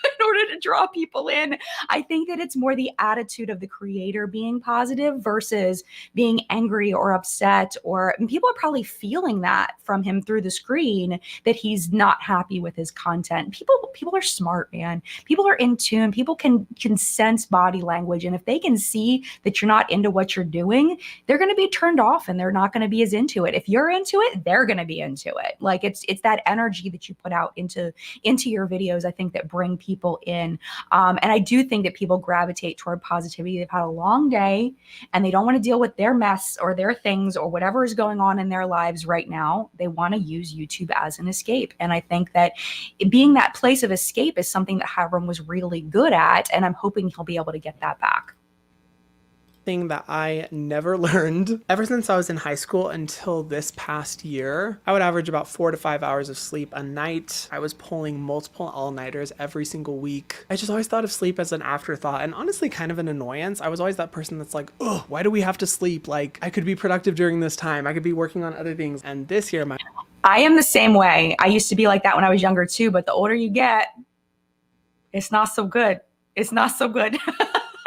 in order to draw people in. I think that it's more the attitude of the creator being positive versus being angry or upset, and people are probably feeling that from him through the screen, that he's not happy with his content. People are smart, man. People are in tune. People can sense body language. And if they can see that you're not into what you're doing, they're going to be turned off and they're not going to be as into it. If you're into it, they're going to be into it. Like it's that energy that you put out into your videos, I think, that bring people people in. And I do think that people gravitate toward positivity. They've had a long day and they don't want to deal with their mess or their things or whatever is going on in their lives right now. They want to use YouTube as an escape. And I think that being that place of escape is something that Hyrum was really good at. And I'm hoping he'll be able to get that back. Thing that I never learned ever since I was in high school until this past year. I would average about 4 to 5 hours of sleep a night. I was pulling multiple all-nighters every single week. I just always thought of sleep as an afterthought and honestly kind of an annoyance. I was always that person that's like, oh, why do we have to sleep? Like, I could be productive during this time. I could be working on other things. And this year, I am the same way. I used to be like that when I was younger too, but the older you get, it's not so good. It's not so good.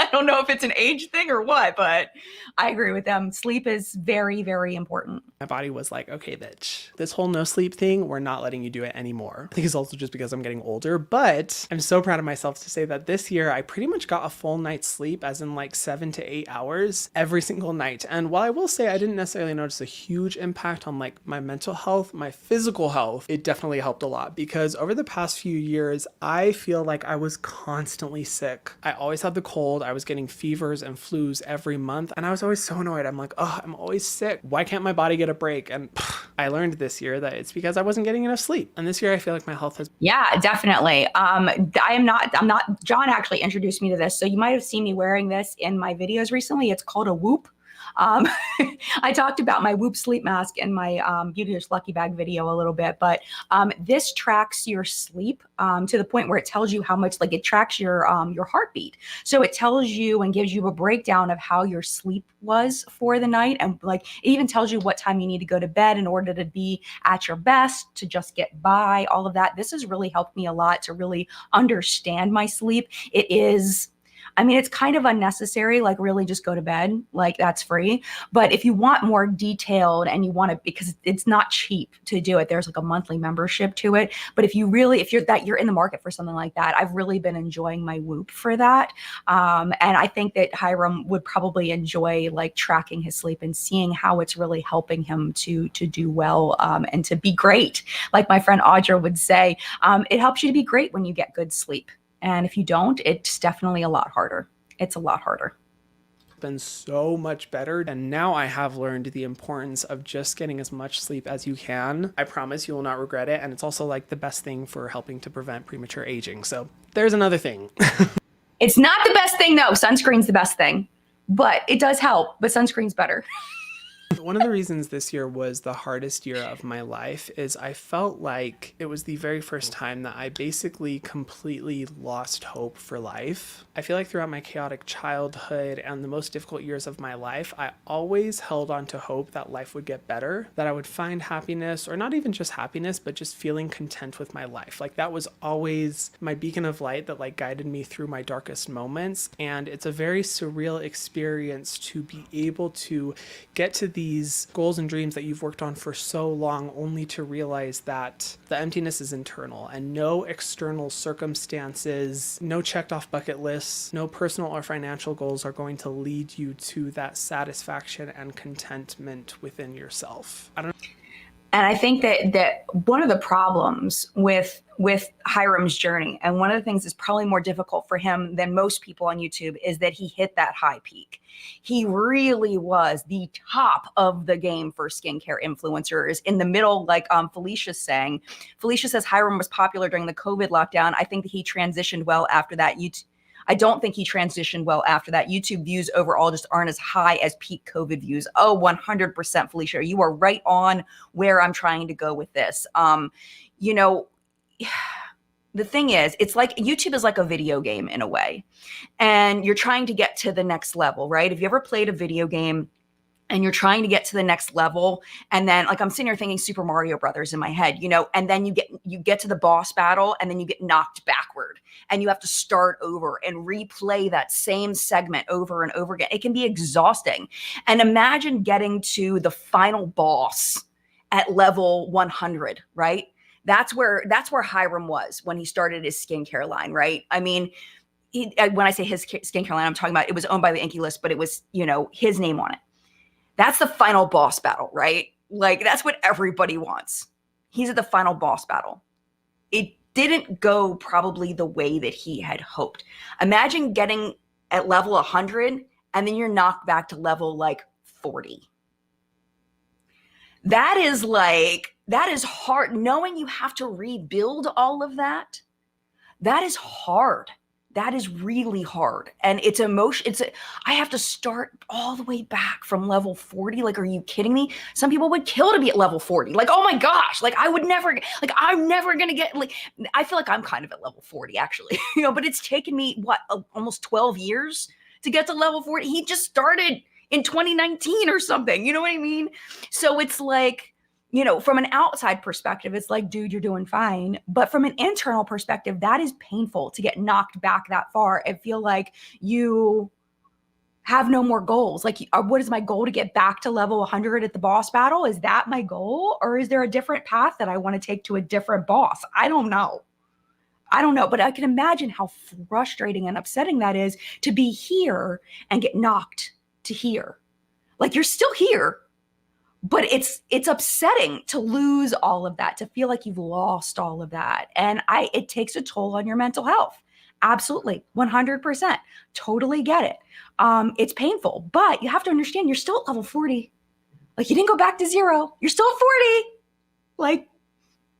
I don't know if it's an age thing or what, but I agree with them. Sleep is very, very important. My body was like, okay, bitch, this whole no sleep thing, we're not letting you do it anymore. I think it's also just because I'm getting older, but I'm so proud of myself to say that this year I pretty much got a full night's sleep, as in like 7 to 8 hours every single night. And while I will say I didn't necessarily notice a huge impact on like my mental health, my physical health, it definitely helped a lot because over the past few years, I feel like I was constantly sick. I always had the cold. I was getting fevers and flus every month. And I was always so annoyed. I'm like, oh, I'm always sick. Why can't my body get a break? And I learned this year that it's because I wasn't getting enough sleep. And this year I feel like my health has. Yeah, definitely. I'm not, John actually introduced me to this. So you might have seen me wearing this in my videos recently. It's called a Whoop. I talked about my Whoop sleep mask in my Beauty's Lucky Bag video a little bit, but this tracks your sleep to the point where it tells you how much, like it tracks your heartbeat. So it tells you and gives you a breakdown of how your sleep was for the night. And like, it even tells you what time you need to go to bed in order to be at your best, to just get by, all of that. This has really helped me a lot to really understand my sleep. It's kind of unnecessary, like really just go to bed, like that's free. But if you want more detailed and you want to, because it's not cheap to do it, there's like a monthly membership to it. But if you're in the market for something like that, I've really been enjoying my Whoop for that. And I think that Hyrum would probably enjoy like tracking his sleep and seeing how it's really helping him to do well and to be great. Like my friend Audra would say, it helps you to be great when you get good sleep. And if you don't, it's definitely a lot harder. It's a lot harder. Been so much better. And now I have learned the importance of just getting as much sleep as you can. I promise you will not regret it. And it's also like the best thing for helping to prevent premature aging. So there's another thing. It's not the best thing though. Sunscreen's the best thing, but it does help, but sunscreen's better. One of the reasons this year was the hardest year of my life is I felt like it was the very first time that I basically completely lost hope for life. I feel like throughout my chaotic childhood and the most difficult years of my life, I always held on to hope that life would get better, that I would find happiness, or not even just happiness, but just feeling content with my life. Like that was always my beacon of light that like guided me through my darkest moments. And it's a very surreal experience to be able to get to these goals and dreams that you've worked on for so long, only to realize that the emptiness is internal and no external circumstances, no checked off bucket lists, no personal or financial goals are going to lead you to that satisfaction and contentment within yourself. And I think that one of the problems with Hyrum's journey, and one of the things that's probably more difficult for him than most people on YouTube, is that he hit that high peak. He really was the top of the game for skincare influencers. In the middle, like Felicia's saying, Felicia says Hyrum was popular during the COVID lockdown. I think that he transitioned well after that. I don't think he transitioned well after that. YouTube views overall just aren't as high as peak COVID views. Oh, 100%, Felicia. You are right on where I'm trying to go with this. The thing is, it's like YouTube is like a video game in a way, and you're trying to get to the next level, right? Have you ever played a video game and you're trying to get to the next level, and then like I'm sitting here thinking Super Mario Brothers in my head, and then you get to the boss battle and then you get knocked backward and you have to start over and replay that same segment over and over again. It can be exhausting. And imagine getting to the final boss at level 100, right? That's where Hyrum was when he started his skincare line, right? I mean, when I say his skincare line, I'm talking about it was owned by the Inky List, but it was, his name on it. That's the final boss battle, right? Like that's what everybody wants. He's at the final boss battle. It didn't go probably the way that he had hoped. Imagine getting at level 100 and then you're knocked back to level like 40. That is hard. Knowing you have to rebuild all of that, that is hard. That is really hard. And it's emotion. I have to start all the way back from level 40. Like, are you kidding me? Some people would kill to be at level 40. Like, oh my gosh. Like, I'm never going to get, like, I feel like I'm kind of at level 40 actually, but it's taken me almost 12 years to get to level 40. He just started in 2019 or something. You know what I mean? So it's like, from an outside perspective, it's like, dude, you're doing fine. But from an internal perspective, that is painful to get knocked back that far and feel like you have no more goals. Like, what is my goal, to get back to level 100 at the boss battle? Is that my goal? Or is there a different path that I want to take to a different boss? I don't know. But I can imagine how frustrating and upsetting that is to be here and get knocked to here. Like, you're still here. But it's upsetting to lose all of that, to feel like you've lost all of that. And it takes a toll on your mental health. Absolutely. 100%. Totally get it. It's painful, but you have to understand you're still at level 40. Like, you didn't go back to 0. You're still at 40. Like,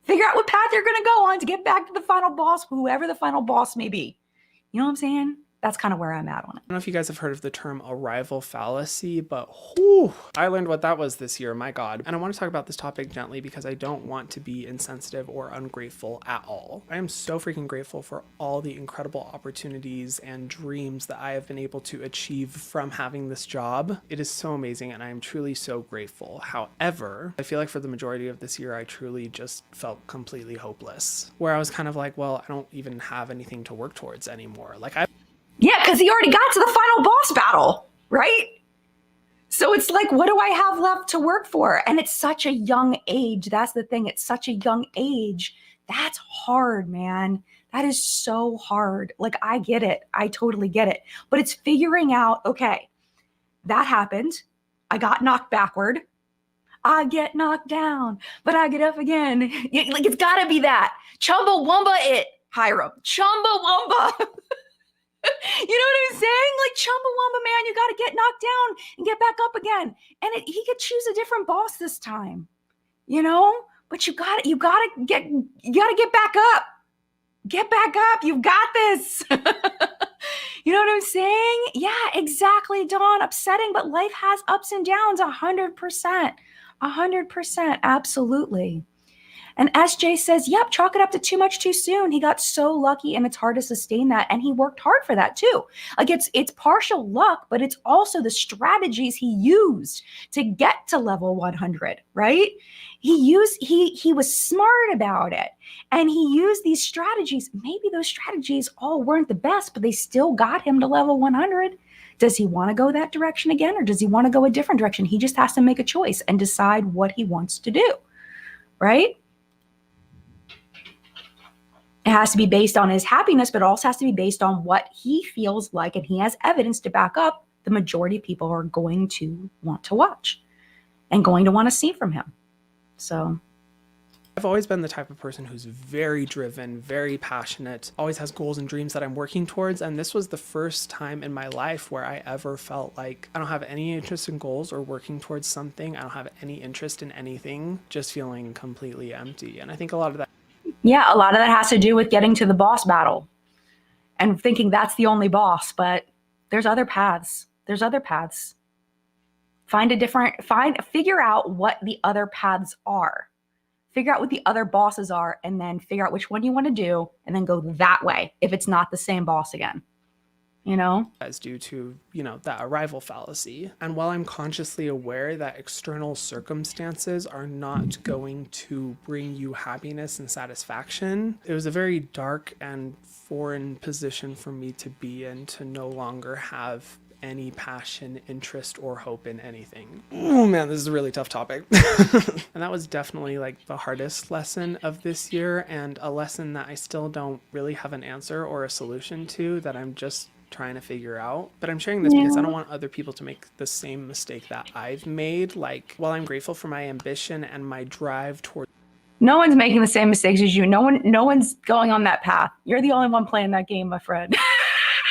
figure out what path you're going to go on to get back to the final boss, whoever the final boss may be. You know what I'm saying? That's kind of where I'm at on it. I don't know if you guys have heard of the term arrival fallacy, but whew, I learned what that was this year, my God. And I want to talk about this topic gently because I don't want to be insensitive or ungrateful at all. I am so freaking grateful for all the incredible opportunities and dreams that I have been able to achieve from having this job. It is so amazing and I am truly so grateful. However, I feel like for the majority of this year, I truly just felt completely hopeless, where I was kind of like, well, I don't even have anything to work towards anymore. Yeah, because he already got to the final boss battle, right? So it's like, what do I have left to work for? And it's such a young age. That's the thing. It's such a young age. That's hard, man. That is so hard. Like, I get it. I totally get it. But it's figuring out, okay, that happened. I got knocked backward. I get knocked down, but I get up again. Like, it's got to be that. Chumbawamba it, Hyrum. Chumbawamba. You know what I'm saying? Like, Chumbawamba, man, you got to get knocked down and get back up again. And he could choose a different boss this time, but you got to get back up. Get back up. You've got this. You know what I'm saying? Yeah, exactly, Dawn. Upsetting, but life has ups and downs. 100%. 100%. Absolutely. And SJ says, yep, chalk it up to too much too soon. He got so lucky and it's hard to sustain that. And he worked hard for that too. Like, it's partial luck, but it's also the strategies he used to get to level 100, right? He was smart about it. And he used these strategies. Maybe those strategies all weren't the best, but they still got him to level 100. Does he want to go that direction again? Or does he want to go a different direction? He just has to make a choice and decide what he wants to do, right? It has to be based on his happiness, but it also has to be based on what he feels like, and he has evidence to back up the majority of people are going to want to watch and going to want to see from him. So I've always been the type of person who's very driven, very passionate, always has goals and dreams that I'm working towards. And this was the first time in my life where I ever felt like I don't have any interest in goals or working towards something. I don't have any interest in anything, just feeling completely empty. And I think a lot of that. Yeah, a lot of that has to do with getting to the boss battle and thinking that's the only boss, but there's other paths. Figure out what the other paths are. Figure out what the other bosses are, and then figure out which one you want to do, and then go that way if it's not the same boss again. As due to, that arrival fallacy. And while I'm consciously aware that external circumstances are not going to bring you happiness and satisfaction, it was a very dark and foreign position for me to be in, to no longer have any passion, interest, or hope in anything. Oh man, this is a really tough topic. And that was definitely like the hardest lesson of this year, and a lesson that I still don't really have an answer or a solution to, that I'm just trying to figure out. But I'm sharing this because I don't want other people to make the same mistake that I've made. Like, while I'm grateful for my ambition and my drive toward No one's making the same mistakes as you. No one's going on that path. You're the only one playing that game, my friend.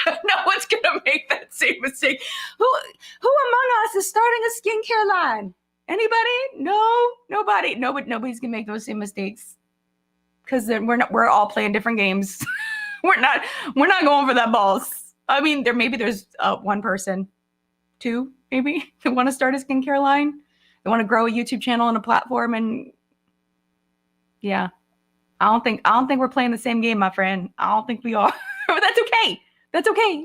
No one's gonna make that same mistake. Who among us is starting a skincare line? Anybody? No, nobody. Nobody's gonna make those same mistakes. Because then we're all playing different games. we're not going for that boss. I mean, there's one person, two maybe, who want to start a skincare line. They want to grow a YouTube channel and a platform, and yeah, I don't think we're playing the same game, my friend. I don't think we are. But that's okay. That's okay.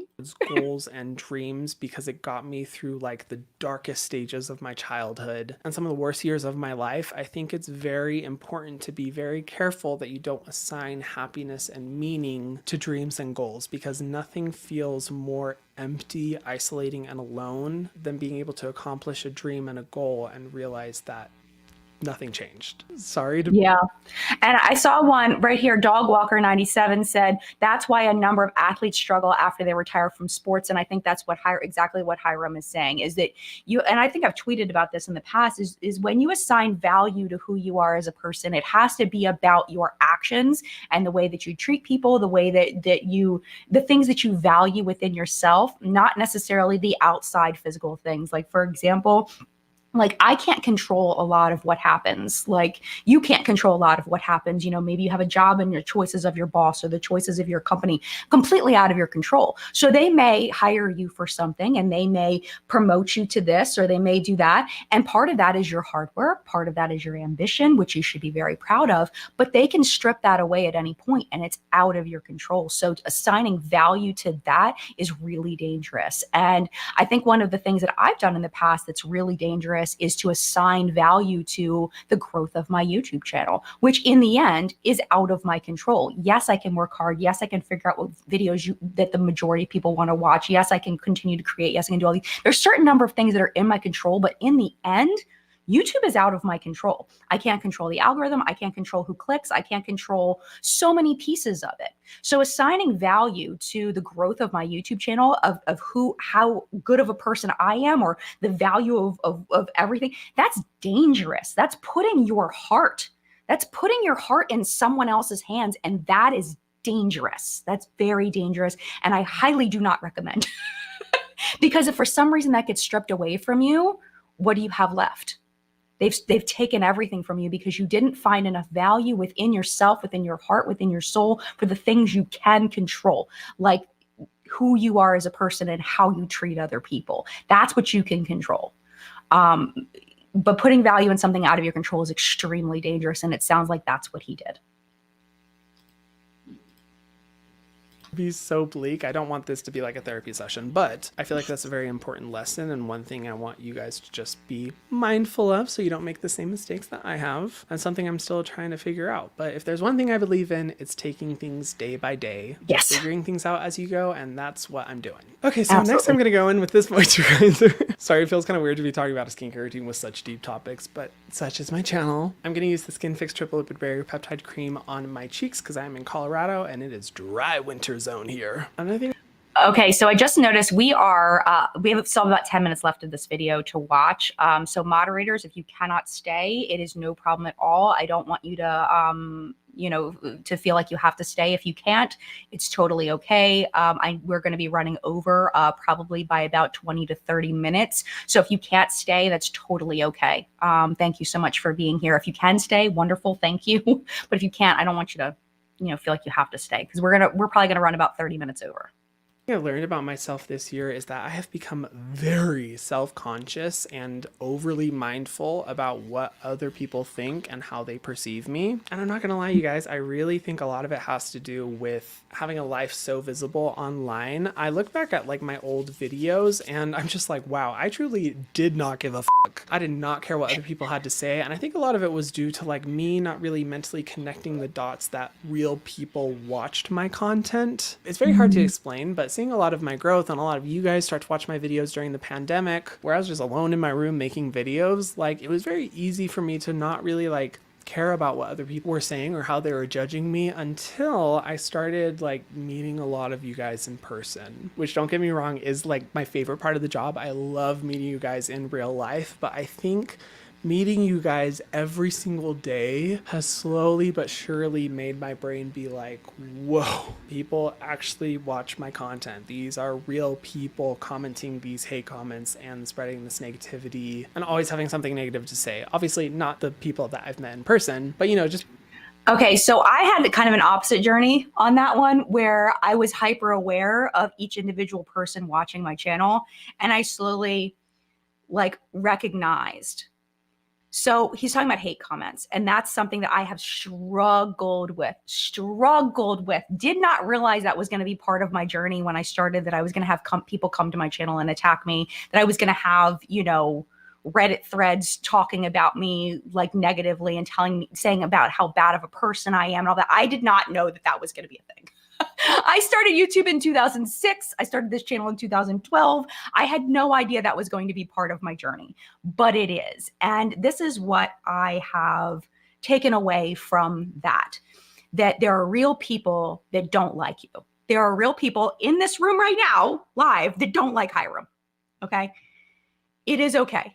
Goals and dreams, because it got me through like the darkest stages of my childhood and some of the worst years of my life. I think it's very important to be very careful that you don't assign happiness and meaning to dreams and goals, because nothing feels more empty, isolating, and alone than being able to accomplish a dream and a goal and realize that nothing changed. Sorry to... Yeah. And I saw one right here. Dogwalker97 said that's why a number of athletes struggle after they retire from sports. And I think that's exactly what Hyrum is saying, is that and I think I've tweeted about this in the past, is when you assign value to who you are as a person, it has to be about your actions and the way that you treat people, the way the things that you value within yourself, not necessarily the outside physical things. Like, for example, like, I can't control a lot of what happens. Like, you can't control a lot of what happens. Maybe you have a job and your choices of your boss or the choices of your company completely out of your control. So they may hire you for something and they may promote you to this, or they may do that. And part of that is your hard work. Part of that is your ambition, which you should be very proud of. But they can strip that away at any point and it's out of your control. So assigning value to that is really dangerous. And I think one of the things that I've done in the past that's really dangerous is to assign value to the growth of my YouTube channel, which in the end is out of my control. Yes, I can work hard. Yes, I can figure out what videos that the majority of people want to watch. Yes, I can continue to create. Yes, I can do all these. There's a certain number of things that are in my control, but in the end, YouTube is out of my control. I can't control the algorithm. I can't control who clicks. I can't control so many pieces of it. So assigning value to the growth of my YouTube channel, of how good of a person I am, or the value of everything, that's dangerous. That's putting your heart in someone else's hands. And that is dangerous. That's very dangerous. And I highly do not recommend. Because if for some reason that gets stripped away from you, what do you have left? They've taken everything from you because you didn't find enough value within yourself, within your heart, within your soul, for the things you can control, like who you are as a person and how you treat other people. That's what you can control. But putting value in something out of your control is extremely dangerous, and it sounds like that's what he did. Be so bleak. I don't want this to be like a therapy session, but I feel like that's a very important lesson, and one thing I want you guys to just be mindful of so you don't make the same mistakes that I have, and something I'm still trying to figure out. But if there's one thing I believe in, it's taking things day by day. Yes. Figuring things out as you go, and that's what I'm doing. Okay, so Absolutely. Next I'm going to go in with this moisturizer. Sorry, it feels kind of weird to be talking about a skincare routine with such deep topics, but such is my channel. I'm going to use the Skin Fix Triple Lipid Barrier Peptide Cream on my cheeks because I'm in Colorado and it is dry winter zone here. And I think... Okay, so I just noticed we have still about 10 minutes left of this video to watch. So moderators, if you cannot stay, it is no problem at all. I don't want you to, to feel like you have to stay. If you can't, it's totally okay. We're going to be running over probably by about 20 to 30 minutes. So if you can't stay, that's totally okay. Thank you so much for being here. If you can stay, wonderful, thank you. But if you can't, I don't want you to, feel like you have to stay, because we're probably gonna run about 30 minutes over. I learned about myself this year is that I have become very self-conscious and overly mindful about what other people think and how they perceive me. And I'm not gonna lie, you guys, I really think a lot of it has to do with having a life so visible online. I look back at like my old videos and I'm just like, wow, I truly did not give a fuck. I did not care what other people had to say. And I think a lot of it was due to like me not really mentally connecting the dots that real people watched my content. It's very hard to explain, but seeing a lot of my growth and a lot of you guys start to watch my videos during the pandemic, where I was just alone in my room making videos, like it was very easy for me to not really like care about what other people were saying or how they were judging me until I started like meeting a lot of you guys in person, which, don't get me wrong, is like my favorite part of the job. I love meeting you guys in real life, but I think Meeting you guys every single day has slowly but surely made my brain be like, whoa, people actually watch my content. These are real people commenting these hate comments and spreading this negativity and always having something negative to say. Obviously not the people that I've met in person, but just Okay, so I had kind of an opposite journey on that one where I was hyper aware of each individual person watching my channel, and I slowly recognized. So he's talking about hate comments, and that's something that I have struggled with, did not realize that was going to be part of my journey when I started, that I was going to have people come to my channel and attack me, that I was going to have, Reddit threads talking about me negatively and saying about how bad of a person I am and all that. I did not know that was going to be a thing. I started YouTube in 2006. I started this channel in 2012. I had no idea that was going to be part of my journey, but it is. And this is what I have taken away from that there are real people that don't like you. There are real people in this room right now, live, that don't like Hyrum. Okay. It is okay.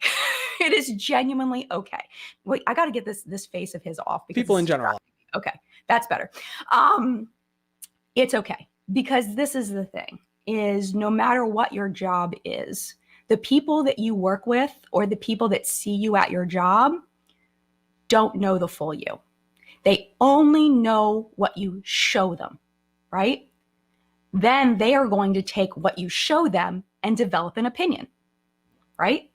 It is genuinely okay. Wait, I got to get this face of his off. Because people in general. Okay. That's better. It's okay, because this is the thing, is no matter what your job is, the people that you work with or the people that see you at your job don't know the full you. They only know what you show them, right? Then they are going to take what you show them and develop an opinion, right?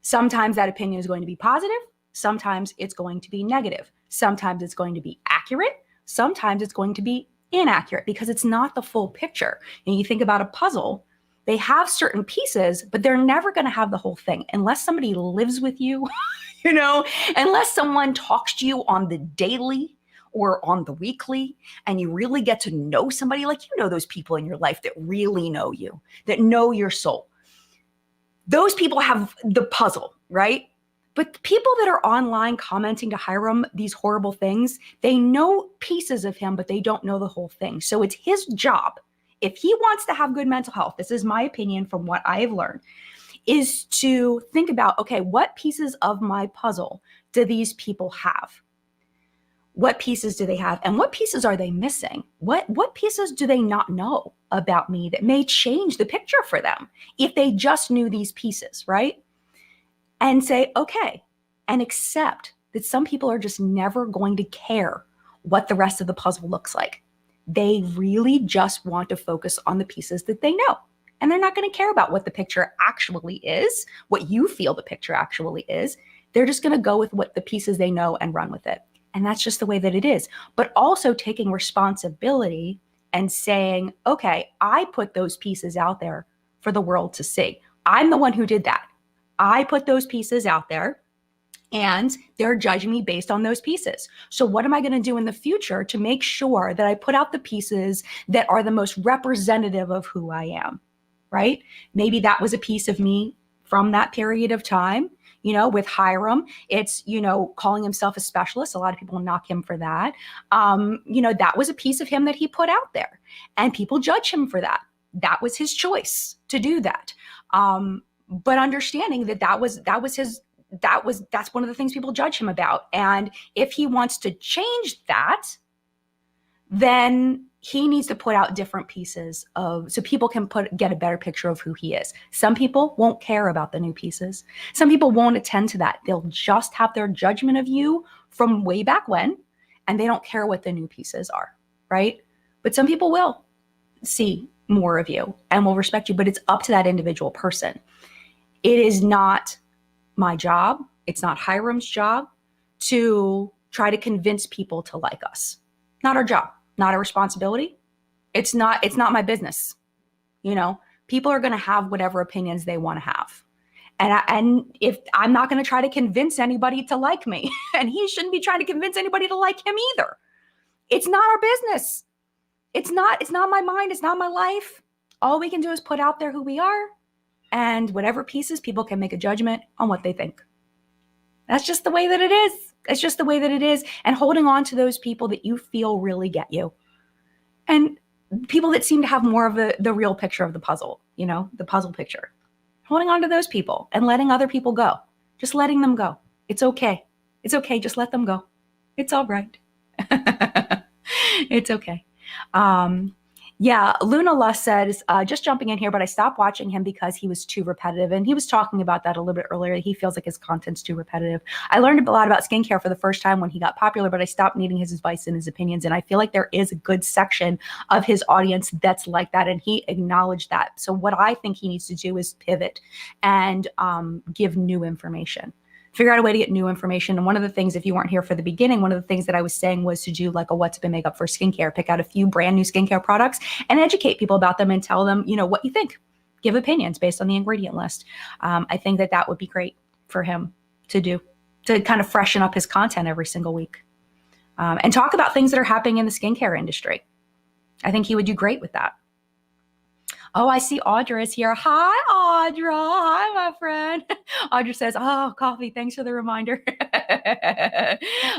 Sometimes that opinion is going to be positive. Sometimes it's going to be negative. Sometimes it's going to be accurate. Sometimes it's going to be inaccurate, because it's not the full picture. And you think about a puzzle, they have certain pieces, but they're never going to have the whole thing unless somebody lives with you, unless someone talks to you on the daily or on the weekly, and you really get to know somebody, those people in your life that really know you, that know your soul. Those people have the puzzle, right? But people that are online commenting to Hyrum these horrible things, they know pieces of him, but they don't know the whole thing. So it's his job, if he wants to have good mental health, this is my opinion from what I have learned, is to think about, okay, what pieces of my puzzle do these people have? What pieces do they have? And what pieces are they missing? What pieces do they not know about me that may change the picture for them if they just knew these pieces, right? And say, okay, and accept that some people are just never going to care what the rest of the puzzle looks like. They really just want to focus on the pieces that they know. And they're not going to care about what the picture actually is, what you feel the picture actually is. They're just going to go with what the pieces they know and run with it. And that's just the way that it is. But also taking responsibility and saying, okay, I put those pieces out there for the world to see. I'm the one who did that. I put those pieces out there, and they're judging me based on those pieces. So what am I going to do in the future to make sure that I put out the pieces that are the most representative of who I am, right? Maybe that was a piece of me from that period of time. With Hyrum, it's, calling himself a specialist. A lot of people knock him for that. That was a piece of him that he put out there, and people judge him for that. That was his choice to do that. But understanding that's one of the things people judge him about. And if he wants to change that, then he needs to put out different pieces so people can get a better picture of who he is. Some people won't care about the new pieces. Some people won't attend to that. They'll just have their judgment of you from way back when, and they don't care what the new pieces are, right? But some people will see more of you and will respect you, but it's up to that individual person. It is not my job. It's not Hyrum's job to try to convince people to like us. Not our job, not our responsibility. It's not my business. People are going to have whatever opinions they want to have. And if I'm not going to try to convince anybody to like me, and he shouldn't be trying to convince anybody to like him either. It's not our business. It's not my mind. It's not my life. All we can do is put out there who we are, and whatever pieces, people can make a judgment on what they think. That's just the way that it is. It's just the way that it is. And holding on to those people that you feel really get you. And people that seem to have more of the real picture of the puzzle, the puzzle picture. Holding on to those people and letting other people go. Just letting them go. It's okay. It's okay. Just let them go. It's all right. It's okay. Yeah, Luna Lust says, just jumping in here, but I stopped watching him because he was too repetitive. And he was talking about that a little bit earlier. He feels like his content's too repetitive. I learned a lot about skincare for the first time when he got popular, but I stopped needing his advice and his opinions. And I feel like there is a good section of his audience that's like that. And he acknowledged that. So what I think he needs to do is pivot and give new information. Figure out a way to get new information. And one of the things, if you weren't here for the beginning, one of the things that I was saying was to do like a what's been makeup for skincare, pick out a few brand new skincare products and educate people about them and tell them, you know, what you think. Give opinions based on the ingredient list. I think that that would be great for him to do, to kind of freshen up his content every single week and talk about things that are happening in the skincare industry. I think he would do great with that. Oh, I see Audra is here. Hi, Audra. Hi, my friend. Audra says, oh, coffee. Thanks for the reminder.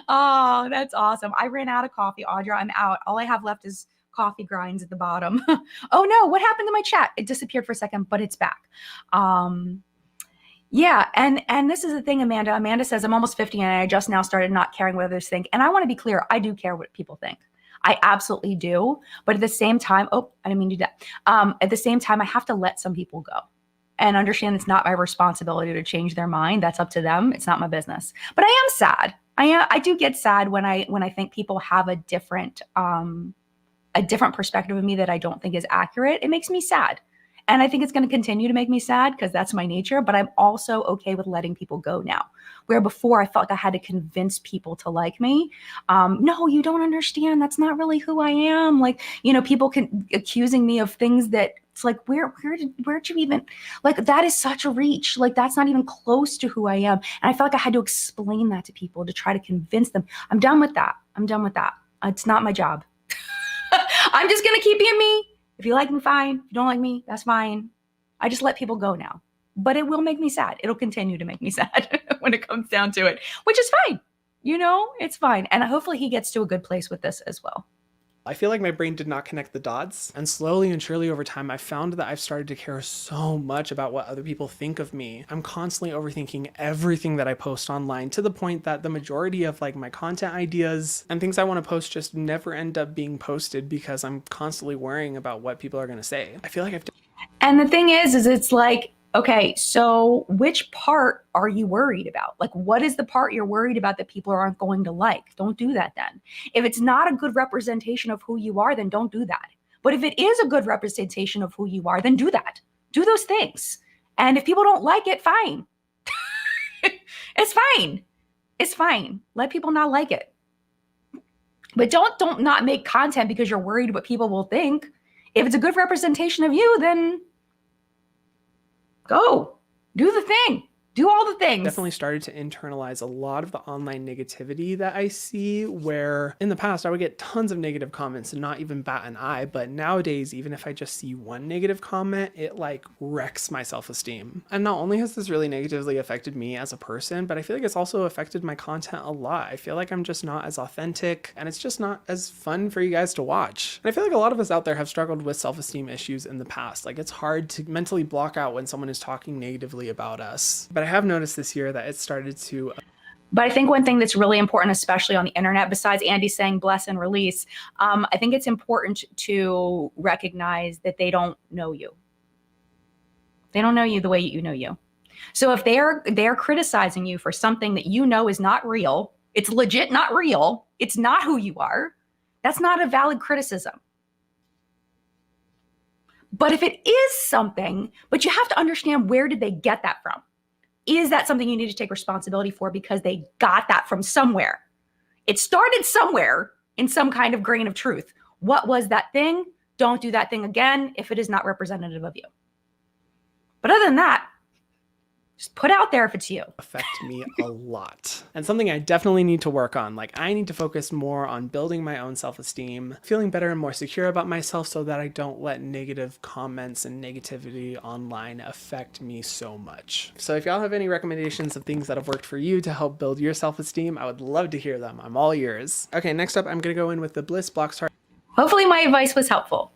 Oh, that's awesome. I ran out of coffee, Audra. I'm out. All I have left is coffee grinds at the bottom. Oh, no. What happened to my chat? It disappeared for a second, but it's back. Yeah. And this is the thing, Amanda. Amanda says, I'm almost 50 and I just now started not caring what others think. And I want to be clear. I do care what people think. I absolutely do. But at the same time, oh, I didn't mean to do that. At the same time, I have to let some people go and understand it's not my responsibility to change their mind. That's up to them. It's not my business. But I am sad. I do get sad when I think people have a different perspective of me that I don't think is accurate. It makes me sad. And I think it's going to continue to make me sad because that's my nature. But I'm also okay with letting people go now. Where before I felt like I had to convince people to like me. No, you don't understand. That's not really who I am. Like, you know, people can accusing me of things that it's like, where'd you even, like, that is such a reach. Like, that's not even close to who I am. And I felt like I had to explain that to people to try to convince them. I'm done with that. I'm done with that. It's not my job. I'm just going to keep being me. If you like me, fine. If you don't like me, that's fine. I just let people go now. But it will make me sad. It'll continue to make me sad when it comes down to it, which is fine. You know, it's fine. And hopefully he gets to a good place with this as well. I feel like my brain did not connect the dots. And slowly and surely over time, I found that I've started to care so much about what other people think of me. I'm constantly overthinking everything that I post online to the point that the majority of like my content ideas and things I want to post just never end up being posted because I'm constantly worrying about what people are going to say. I feel like I've... And the thing is it's like, okay, so which part are you worried about? Like, what is the part you're worried about that people aren't going to like? Don't do that then. If it's not a good representation of who you are, then don't do that. But if it is a good representation of who you are, then do that. Do those things. And if people don't like it, fine. It's fine. It's fine. Let people not like it. But don't not make content because you're worried what people will think. If it's a good representation of you, then go do the thing, do all the things. Definitely started to internalize a lot of the online negativity that I see, where in the past I would get tons of negative comments and not even bat an eye. But nowadays, even if I just see one negative comment, it like wrecks my self-esteem. And not only has this really negatively affected me as a person, but I feel like it's also affected my content a lot. I feel like I'm just not as authentic and it's just not as fun for you guys to watch. And I feel like a lot of us out there have struggled with self-esteem issues in the past. Like, it's hard to mentally block out when someone is talking negatively about us. But I have noticed this year that it started to... But I think one thing that's really important, especially on the internet, besides Andy saying bless and release, I think it's important to recognize that they don't know you. They don't know you the way you know you. So if they're criticizing you for something that you know is not real, it's legit not real, it's not who you are, that's not a valid criticism. But if it is something, but you have to understand, where did they get that from? Is that something you need to take responsibility for because they got that from somewhere? It started somewhere in some kind of grain of truth. What was that thing? Don't do that thing again if it is not representative of you. But other than that, just put out there if it's you. Affect me a lot. And something I definitely need to work on. Like, I need to focus more on building my own self-esteem, feeling better and more secure about myself so that I don't let negative comments and negativity online affect me so much. So if y'all have any recommendations of things that have worked for you to help build your self-esteem, I would love to hear them. I'm all ears. Okay, next up, I'm gonna go in with the Bliss Block Star. Hopefully my advice was helpful.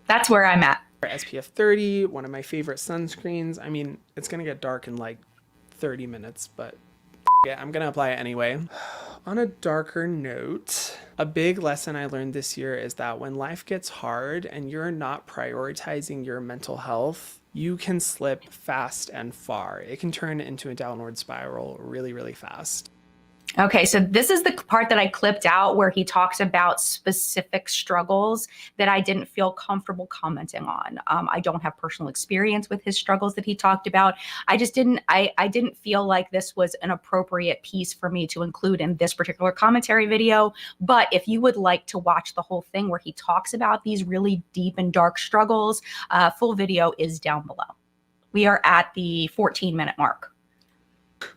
That's where I'm at. SPF 30, one of my favorite sunscreens. I mean, it's gonna get dark in like 30 minutes, but Yeah, I'm gonna apply it anyway. On a darker note, a big lesson I learned this year is that when life gets hard and you're not prioritizing your mental health, you can slip fast and far. It can turn into a downward spiral really, really fast. Okay, so this is the part that I clipped out where he talks about specific struggles that I didn't feel comfortable commenting on. I don't have personal experience with his struggles that he talked about. I just didn't, I didn't feel like this was an appropriate piece for me to include in this particular commentary video. But if you would like to watch the whole thing where he talks about these really deep and dark struggles, full video is down below. We are at the 14-minute mark.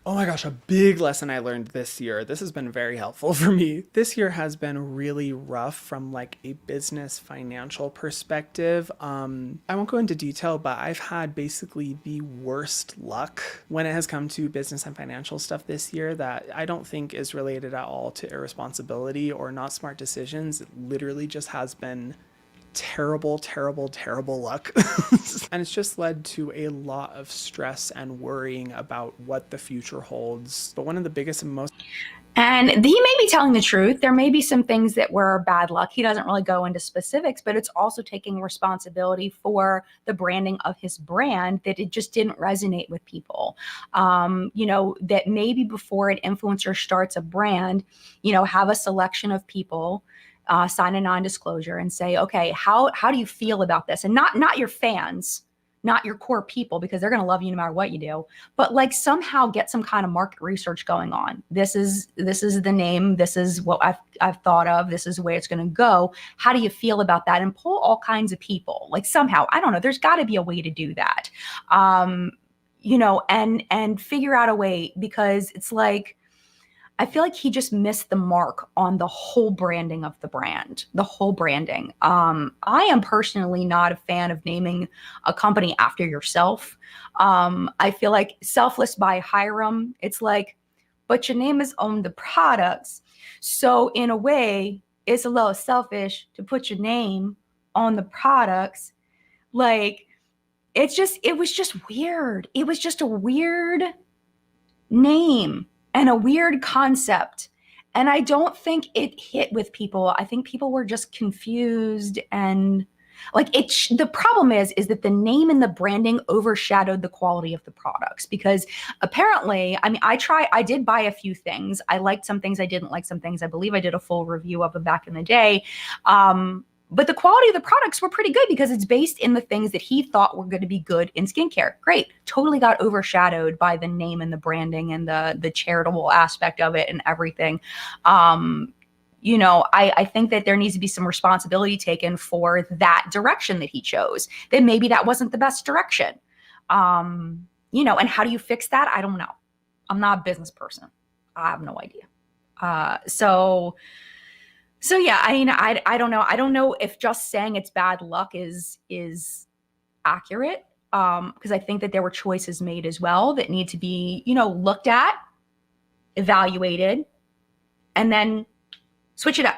Oh my gosh, a big lesson I learned this year. This has been very helpful for me. This year has been really rough from like a business financial perspective. I won't go into detail, but I've had basically the worst luck when it has come to business and financial stuff this year that I don't think is related at all to irresponsibility or not smart decisions. It literally just has been terrible, terrible, terrible luck. And it's just led to a lot of stress and worrying about what the future holds. But one of the biggest and most... And he may be telling the truth. There may be some things that were bad luck. He doesn't really go into specifics, but it's also taking responsibility for the branding of his brand that it just didn't resonate with people. You know, that maybe before an influencer starts a brand, you know, have a selection of people sign a non-disclosure and say, okay, how do you feel about this? And not your fans, not your core people, because they're going to love you no matter what you do, but like somehow get some kind of market research going on. This is the name. This is what I've thought of. This is the way it's going to go. How do you feel about that? And pull all kinds of people, like somehow, I don't know, there's got to be a way to do that. You know, and figure out a way, because it's like, I feel like he just missed the mark on the whole branding of the brand, the whole branding. I am personally not a fan of naming a company after yourself. I feel like Selfless by Hyrum, it's like, but your name is on the products. So in a way, it's a little selfish to put your name on the products. Like, it was just weird. It was just a weird name and a weird concept. And I don't think it hit with people. I think people were just confused, and like the problem is that the name and the branding overshadowed the quality of the products, because apparently, I mean, I did buy a few things. I liked some things. I didn't like some things. I believe I did a full review of them back in the day. But the quality of the products were pretty good because it's based in the things that he thought were going to be good in skincare. Great. Totally got overshadowed by the name and the branding and the charitable aspect of it and everything. You know, I think that there needs to be some responsibility taken for that direction that he chose. That maybe that wasn't the best direction. You know, and how do you fix that? I don't know. I'm not a business person. I have no idea. So yeah, I mean, I don't know. I don't know if just saying it's bad luck is accurate, because I think that there were choices made as well that need to be, you know, looked at, evaluated, and then switch it up.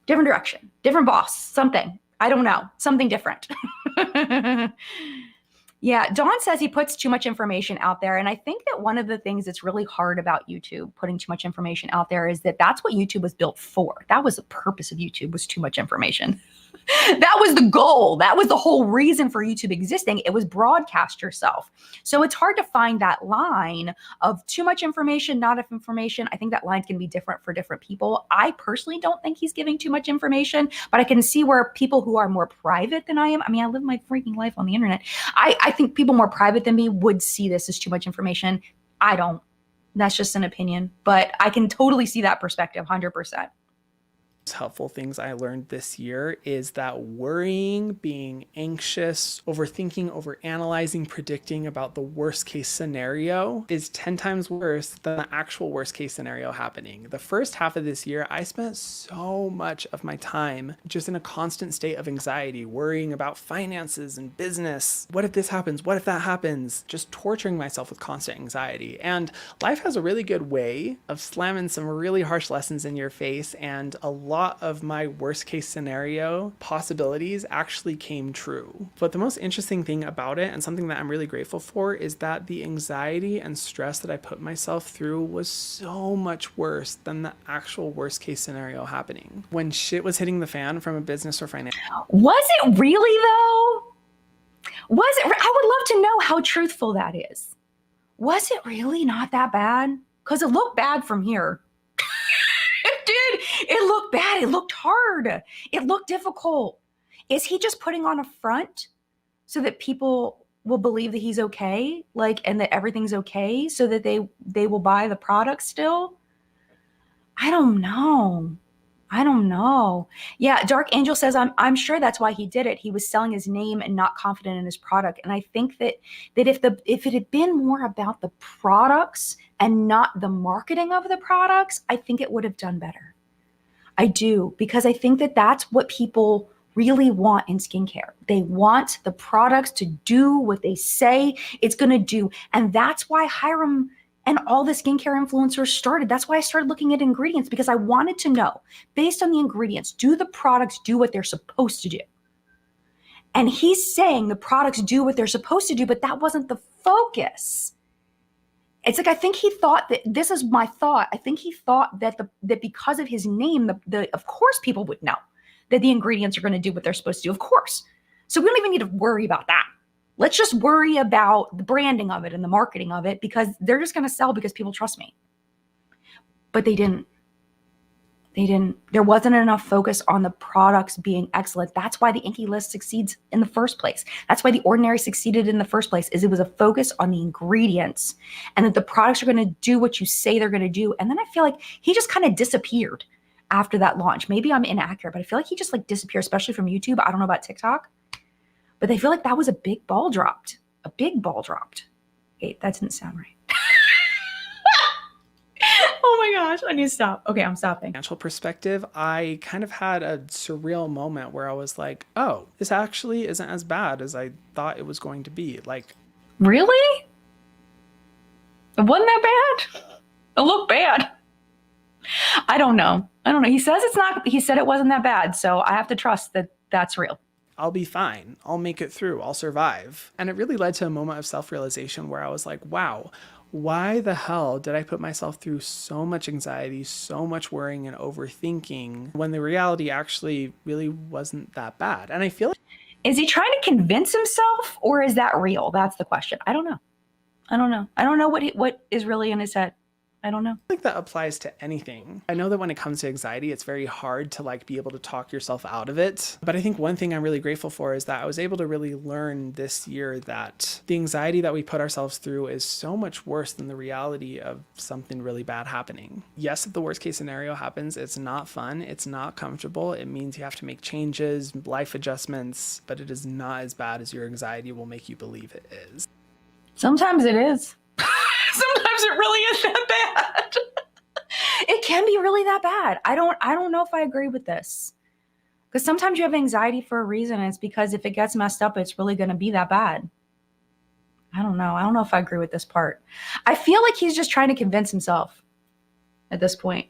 Different direction, different boss, something. I don't know, something different. Yeah, Dawn says he puts too much information out there. And I think that one of the things that's really hard about YouTube, putting too much information out there, is that that's what YouTube was built for. That was the purpose of YouTube, was too much information. That was the goal. That was the whole reason for YouTube existing. It was broadcast yourself. So it's hard to find that line of too much information, not enough information. I think that line can be different for different people. I personally don't think he's giving too much information, but I can see where people who are more private than I am, I mean, I live my freaking life on the internet. I think people more private than me would see this as too much information. I don't. That's just an opinion, but I can totally see that perspective, 100%. Helpful things I learned this year is that worrying, being anxious, overthinking, overanalyzing, predicting about the worst case scenario is 10 times worse than the actual worst case scenario happening. The first half of this year, I spent so much of my time just in a constant state of anxiety, worrying about finances and business. What if this happens? What if that happens? Just torturing myself with constant anxiety. And life has a really good way of slamming some really harsh lessons in your face, and a lot lot of my worst case scenario possibilities actually came true. But the most interesting thing about it, and something that I'm really grateful for, is that the anxiety and stress that I put myself through was so much worse than the actual worst case scenario happening. When shit was hitting the fan from a business or financial. Was it really though? Was it? I would love to know how truthful that is. Was it really not that bad? Because it looked bad from here. It did. It looked bad. It looked hard. It looked difficult. Is he just putting on a front so that people will believe that he's okay, like, and that everything's okay, so that they will buy the product still? I don't know. I don't know. Yeah, Dark Angel says, I'm sure that's why he did it. He was selling his name and not confident in his product. And I think that if it had been more about the products and not the marketing of the products, I think it would have done better. I do, because I think that that's what people really want in skincare. They want the products to do what they say it's going to do. And that's why Hyrum and all the skincare influencers started. That's why I started looking at ingredients, because I wanted to know, based on the ingredients, do the products do what they're supposed to do? And he's saying the products do what they're supposed to do, but that wasn't the focus. It's like, I think he thought that, this is my thought, I think he thought that that because of his name, of course people would know that the ingredients are going to do what they're supposed to do, of course. So we don't even need to worry about that. Let's just worry about the branding of it and the marketing of it, because they're just going to sell because people trust me. But they didn't. There wasn't enough focus on the products being excellent. That's why the Inky List succeeds in the first place. That's why the Ordinary succeeded in the first place, is it was a focus on the ingredients and that the products are going to do what you say they're going to do. And then I feel like he just kind of disappeared after that launch. Maybe I'm inaccurate, but I feel like he just like disappeared, especially from YouTube. I don't know about TikTok. But I feel like that was a big ball dropped. A big ball dropped. Wait, that didn't sound right. Oh my gosh, I need to stop. Okay, I'm stopping. Financial perspective, I kind of had a surreal moment where I was like, oh, this actually isn't as bad as I thought it was going to be. Like, really? It wasn't that bad? It looked bad. I don't know. He says it's not, he said it wasn't that bad. So I have to trust that that's real. I'll be fine. I'll make it through. I'll survive. And it really led to a moment of self-realization where I was like, wow, why the hell did I put myself through so much anxiety, so much worrying and overthinking, when the reality actually really wasn't that bad? And I feel like, is he trying to convince himself, or is that real? That's the question. I don't know. I don't know what is really in his head. I don't know. I think that applies to anything. I know that when it comes to anxiety, it's very hard to like be able to talk yourself out of it. But I think one thing I'm really grateful for is that I was able to really learn this year that the anxiety that we put ourselves through is so much worse than the reality of something really bad happening. Yes, if the worst case scenario happens, it's not fun. It's not comfortable. It means you have to make changes, life adjustments, but it is not as bad as your anxiety will make you believe it is. Sometimes it is. Sometimes it really is that bad. It can be really that bad. I don't know if I agree with this. Because sometimes you have anxiety for a reason, and it's because if it gets messed up, it's really going to be that bad. I don't know. I don't know if I agree with this part. I feel like he's just trying to convince himself at this point.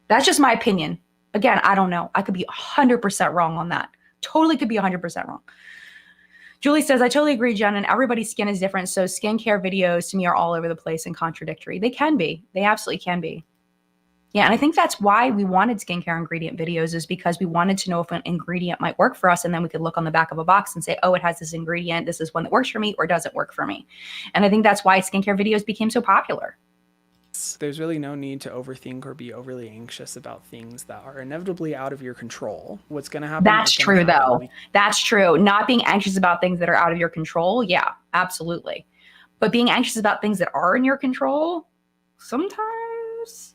That's just my opinion. Again, I don't know. I could be 100% wrong on that. Totally could be 100% wrong. Julie says, I totally agree, Jen, and everybody's skin is different. So skincare videos to me are all over the place and contradictory. They can be. They absolutely can be. Yeah, and I think that's why we wanted skincare ingredient videos, is because we wanted to know if an ingredient might work for us, and then we could look on the back of a box and say, oh, it has this ingredient. This is one that works for me or doesn't work for me. And I think that's why skincare videos became so popular. There's really no need to overthink or be overly anxious about things that are inevitably out of your control. What's going to happen? That's true, though. That's true. Not being anxious about things that are out of your control. Yeah, absolutely. But being anxious about things that are in your control, sometimes.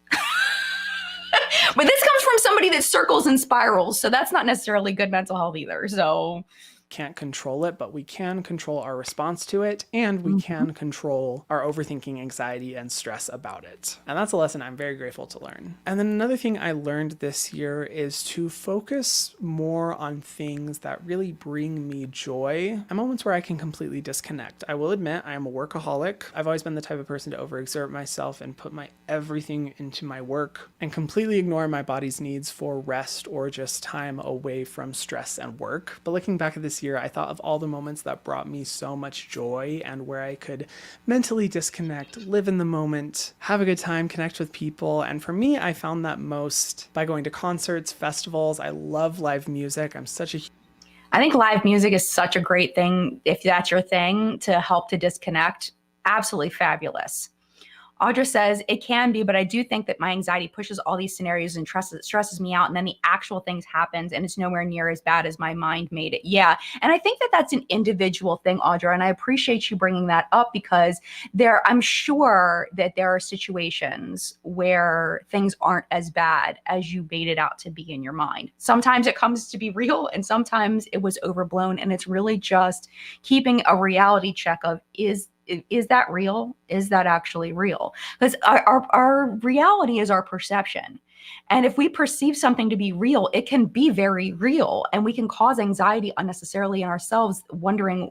But this comes from somebody that circles and spirals. So that's not necessarily good mental health either. So can't control it, but we can control our response to it, and we can control our overthinking, anxiety, and stress about it. And that's a lesson I'm very grateful to learn. And then another thing I learned this year is to focus more on things that really bring me joy and moments where I can completely disconnect. I will admit I am a workaholic. I've always been the type of person to overexert myself and put my everything into my work and completely ignore my body's needs for rest or just time away from stress and work. But looking back at this year, I thought of all the moments that brought me so much joy and where I could mentally disconnect, live in the moment, have a good time, connect with people. And for me, I found that most by going to concerts, festivals. I love live music. I think live music is such a great thing, if that's your thing, to help to disconnect. Absolutely fabulous. Audra says, it can be, but I do think that my anxiety pushes all these scenarios and stresses me out. And then the actual things happens and it's nowhere near as bad as my mind made it. Yeah. And I think that that's an individual thing, Audra. And I appreciate you bringing that up because I'm sure that there are situations where things aren't as bad as you made it out to be in your mind. Sometimes it comes to be real and sometimes it was overblown. And it's really just keeping a reality check of, is that real? Is that actually real? Because our reality is our perception. And if we perceive something to be real, it can be very real. And we can cause anxiety unnecessarily in ourselves, wondering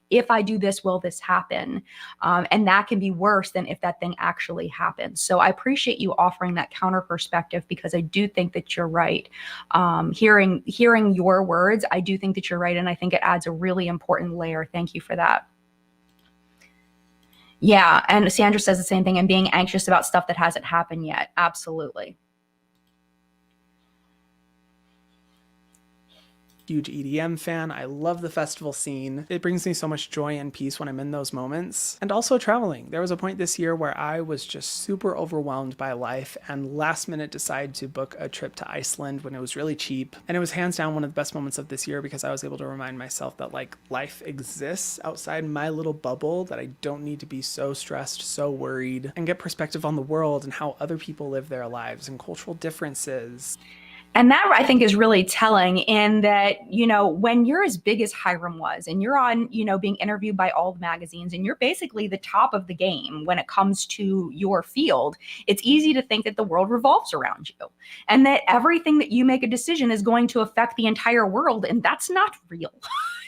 if I do this, will this happen? And that can be worse than if that thing actually happens. So I appreciate you offering that counter perspective because I do think that you're right. Hearing your words, I do think that you're right. And I think it adds a really important layer. Thank you for that. Yeah, and Sandra says the same thing, and being anxious about stuff that hasn't happened yet. Absolutely. Huge EDM fan. I love the festival scene. It brings me so much joy and peace when I'm in those moments. And also traveling. There was a point this year where I was just super overwhelmed by life and last minute decided to book a trip to Iceland when it was really cheap. And it was hands down one of the best moments of this year because I was able to remind myself that like life exists outside my little bubble, that I don't need to be so stressed, so worried, and get perspective on the world and how other people live their lives and cultural differences. And that I think is really telling in that, when you're as big as Hyrum was and you're on, being interviewed by all the magazines and you're basically the top of the game when it comes to your field, it's easy to think that the world revolves around you and that everything that you make a decision is going to affect the entire world. And that's not real.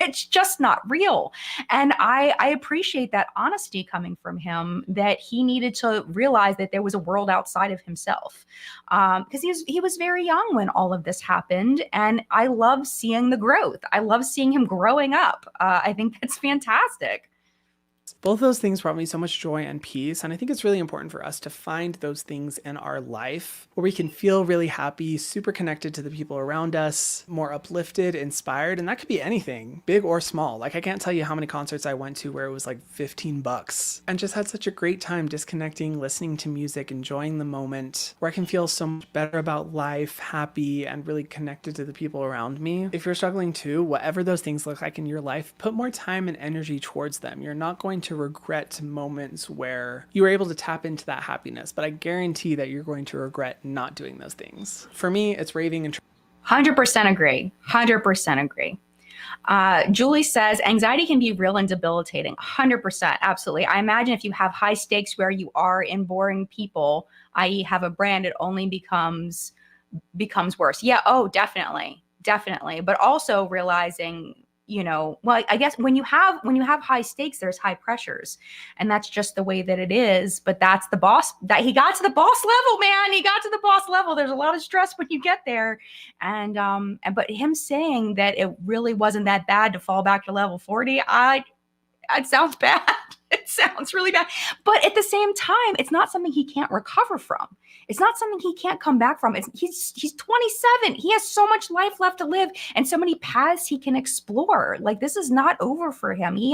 It's just not real. And I appreciate that honesty coming from him, that he needed to realize that there was a world outside of himself. Because he was very young when all of this happened. And I love seeing the growth. I love seeing him growing up. I think that's fantastic. Both those things brought me so much joy and peace, and I think it's really important for us to find those things in our life where we can feel really happy, super connected to the people around us, more uplifted, inspired, and that could be anything, big or small. Like I can't tell you how many concerts I went to where it was like $15 and just had such a great time disconnecting, listening to music, enjoying the moment, where I can feel so much better about life, happy, and really connected to the people around me. If you're struggling too, whatever those things look like in your life, put more time and energy towards them. You're not going to regret moments where you were able to tap into that happiness, but I guarantee that you're going to regret not doing those things. For me, it's raving and 100% agree. 100% agree. Julie says, anxiety can be real and debilitating. 100%. Absolutely. I imagine if you have high stakes where you are in boring people, i.e. have a brand, it only becomes worse. Yeah. Oh, definitely. Definitely. But also realizing, well, I guess when you have high stakes, there's high pressures, and that's just the way that it is. But that's the boss, that he got to the boss level, man. He got to the boss level. There's a lot of stress when you get there. But him saying that it really wasn't that bad to fall back to level 40, it sounds bad. It sounds really bad. But at the same time, it's not something he can't recover from. It's not something he can't come back from. He's 27. He has so much life left to live and so many paths he can explore. Like, this is not over for him. He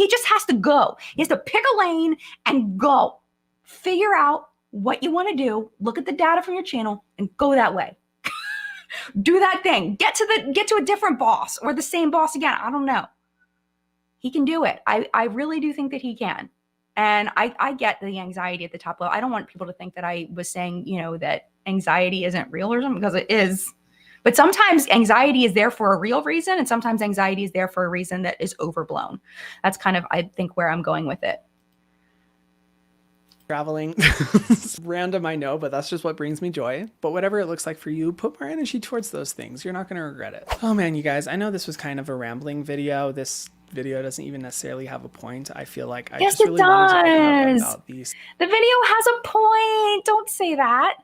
just has to go. He has to pick a lane and go. Figure out what you want to do. Look at the data from your channel and go that way. Do that thing. Get to a different boss or the same boss again. I don't know. He can do it. I really do think that he can. And I get the anxiety at the top level. I don't want people to think that I was saying, that anxiety isn't real or something, because it is. But sometimes anxiety is there for a real reason, and sometimes anxiety is there for a reason that is overblown. That's kind of, I think, where I'm going with it. Traveling. Random, I know, but that's just what brings me joy. But whatever it looks like for you, put more energy towards those things. You're not going to regret it. Oh man, you guys, I know this was kind of a rambling video. This video doesn't even necessarily have a point. I feel like I just really wanted to open up about these. The video has a point. Don't say that.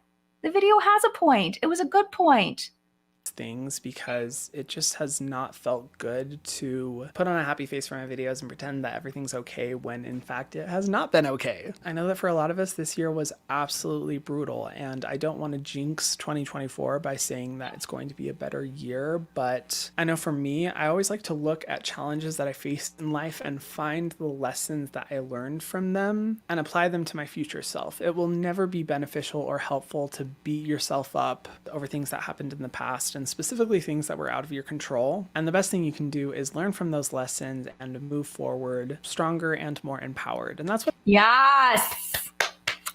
The video has a point. It was a good point. Things, because it just has not felt good to put on a happy face for my videos and pretend that everything's okay when in fact it has not been okay. I know that for a lot of us this year was absolutely brutal, and I don't want to jinx 2024 by saying that it's going to be a better year, but I know for me, I always like to look at challenges that I faced in life and find the lessons that I learned from them and apply them to my future self. It will never be beneficial or helpful to beat yourself up over things that happened in the past, and specifically things that were out of your control. And the best thing you can do is learn from those lessons and move forward stronger and more empowered. And that's what— Yes.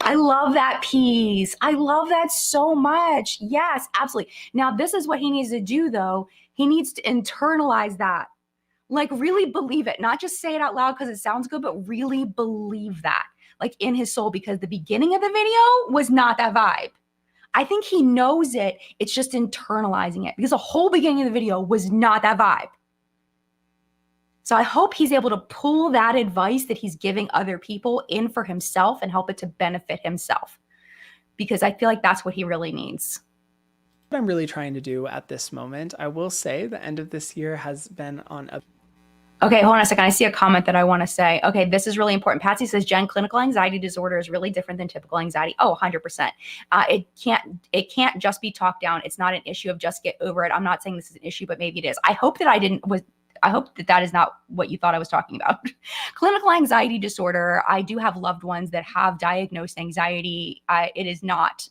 I love that piece. I love that so much. Yes, absolutely. Now, this is what he needs to do, though. He needs to internalize that. Like, really believe it. Not just say it out loud because it sounds good, but really believe that, like, in his soul, because the beginning of the video was not that vibe. I think he knows it. It's just internalizing it, because the whole beginning of the video was not that vibe. So I hope he's able to pull that advice that he's giving other people in for himself and help it to benefit himself, because I feel like that's what he really needs. I'm really trying to do at this moment. I will say the end of this year has been on a— Okay, hold on a second. I see a comment that I want to say. Okay, this is really important. Patsy says, Jen, clinical anxiety disorder is really different than typical anxiety. Oh, 100%. It can't just be talked down. It's not an issue of just get over it. I'm not saying this is an issue, but maybe it is. I hope that I hope that that is not what you thought I was talking about. Clinical anxiety disorder. I do have loved ones that have diagnosed anxiety. It is not.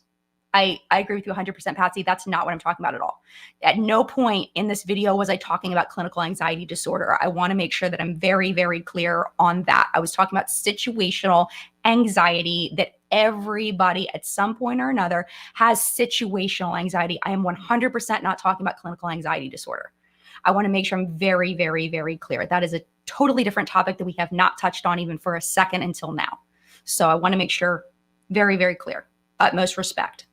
I agree with you 100%, Patsy. That's not what I'm talking about at all. At no point in this video was I talking about clinical anxiety disorder. I want to make sure that I'm very, very clear on that. I was talking about situational anxiety, that everybody at some point or another has situational anxiety. I am 100% not talking about clinical anxiety disorder. I want to make sure I'm very, very, very clear. That is a totally different topic that we have not touched on even for a second until now. So I want to make sure very, very clear. Utmost respect.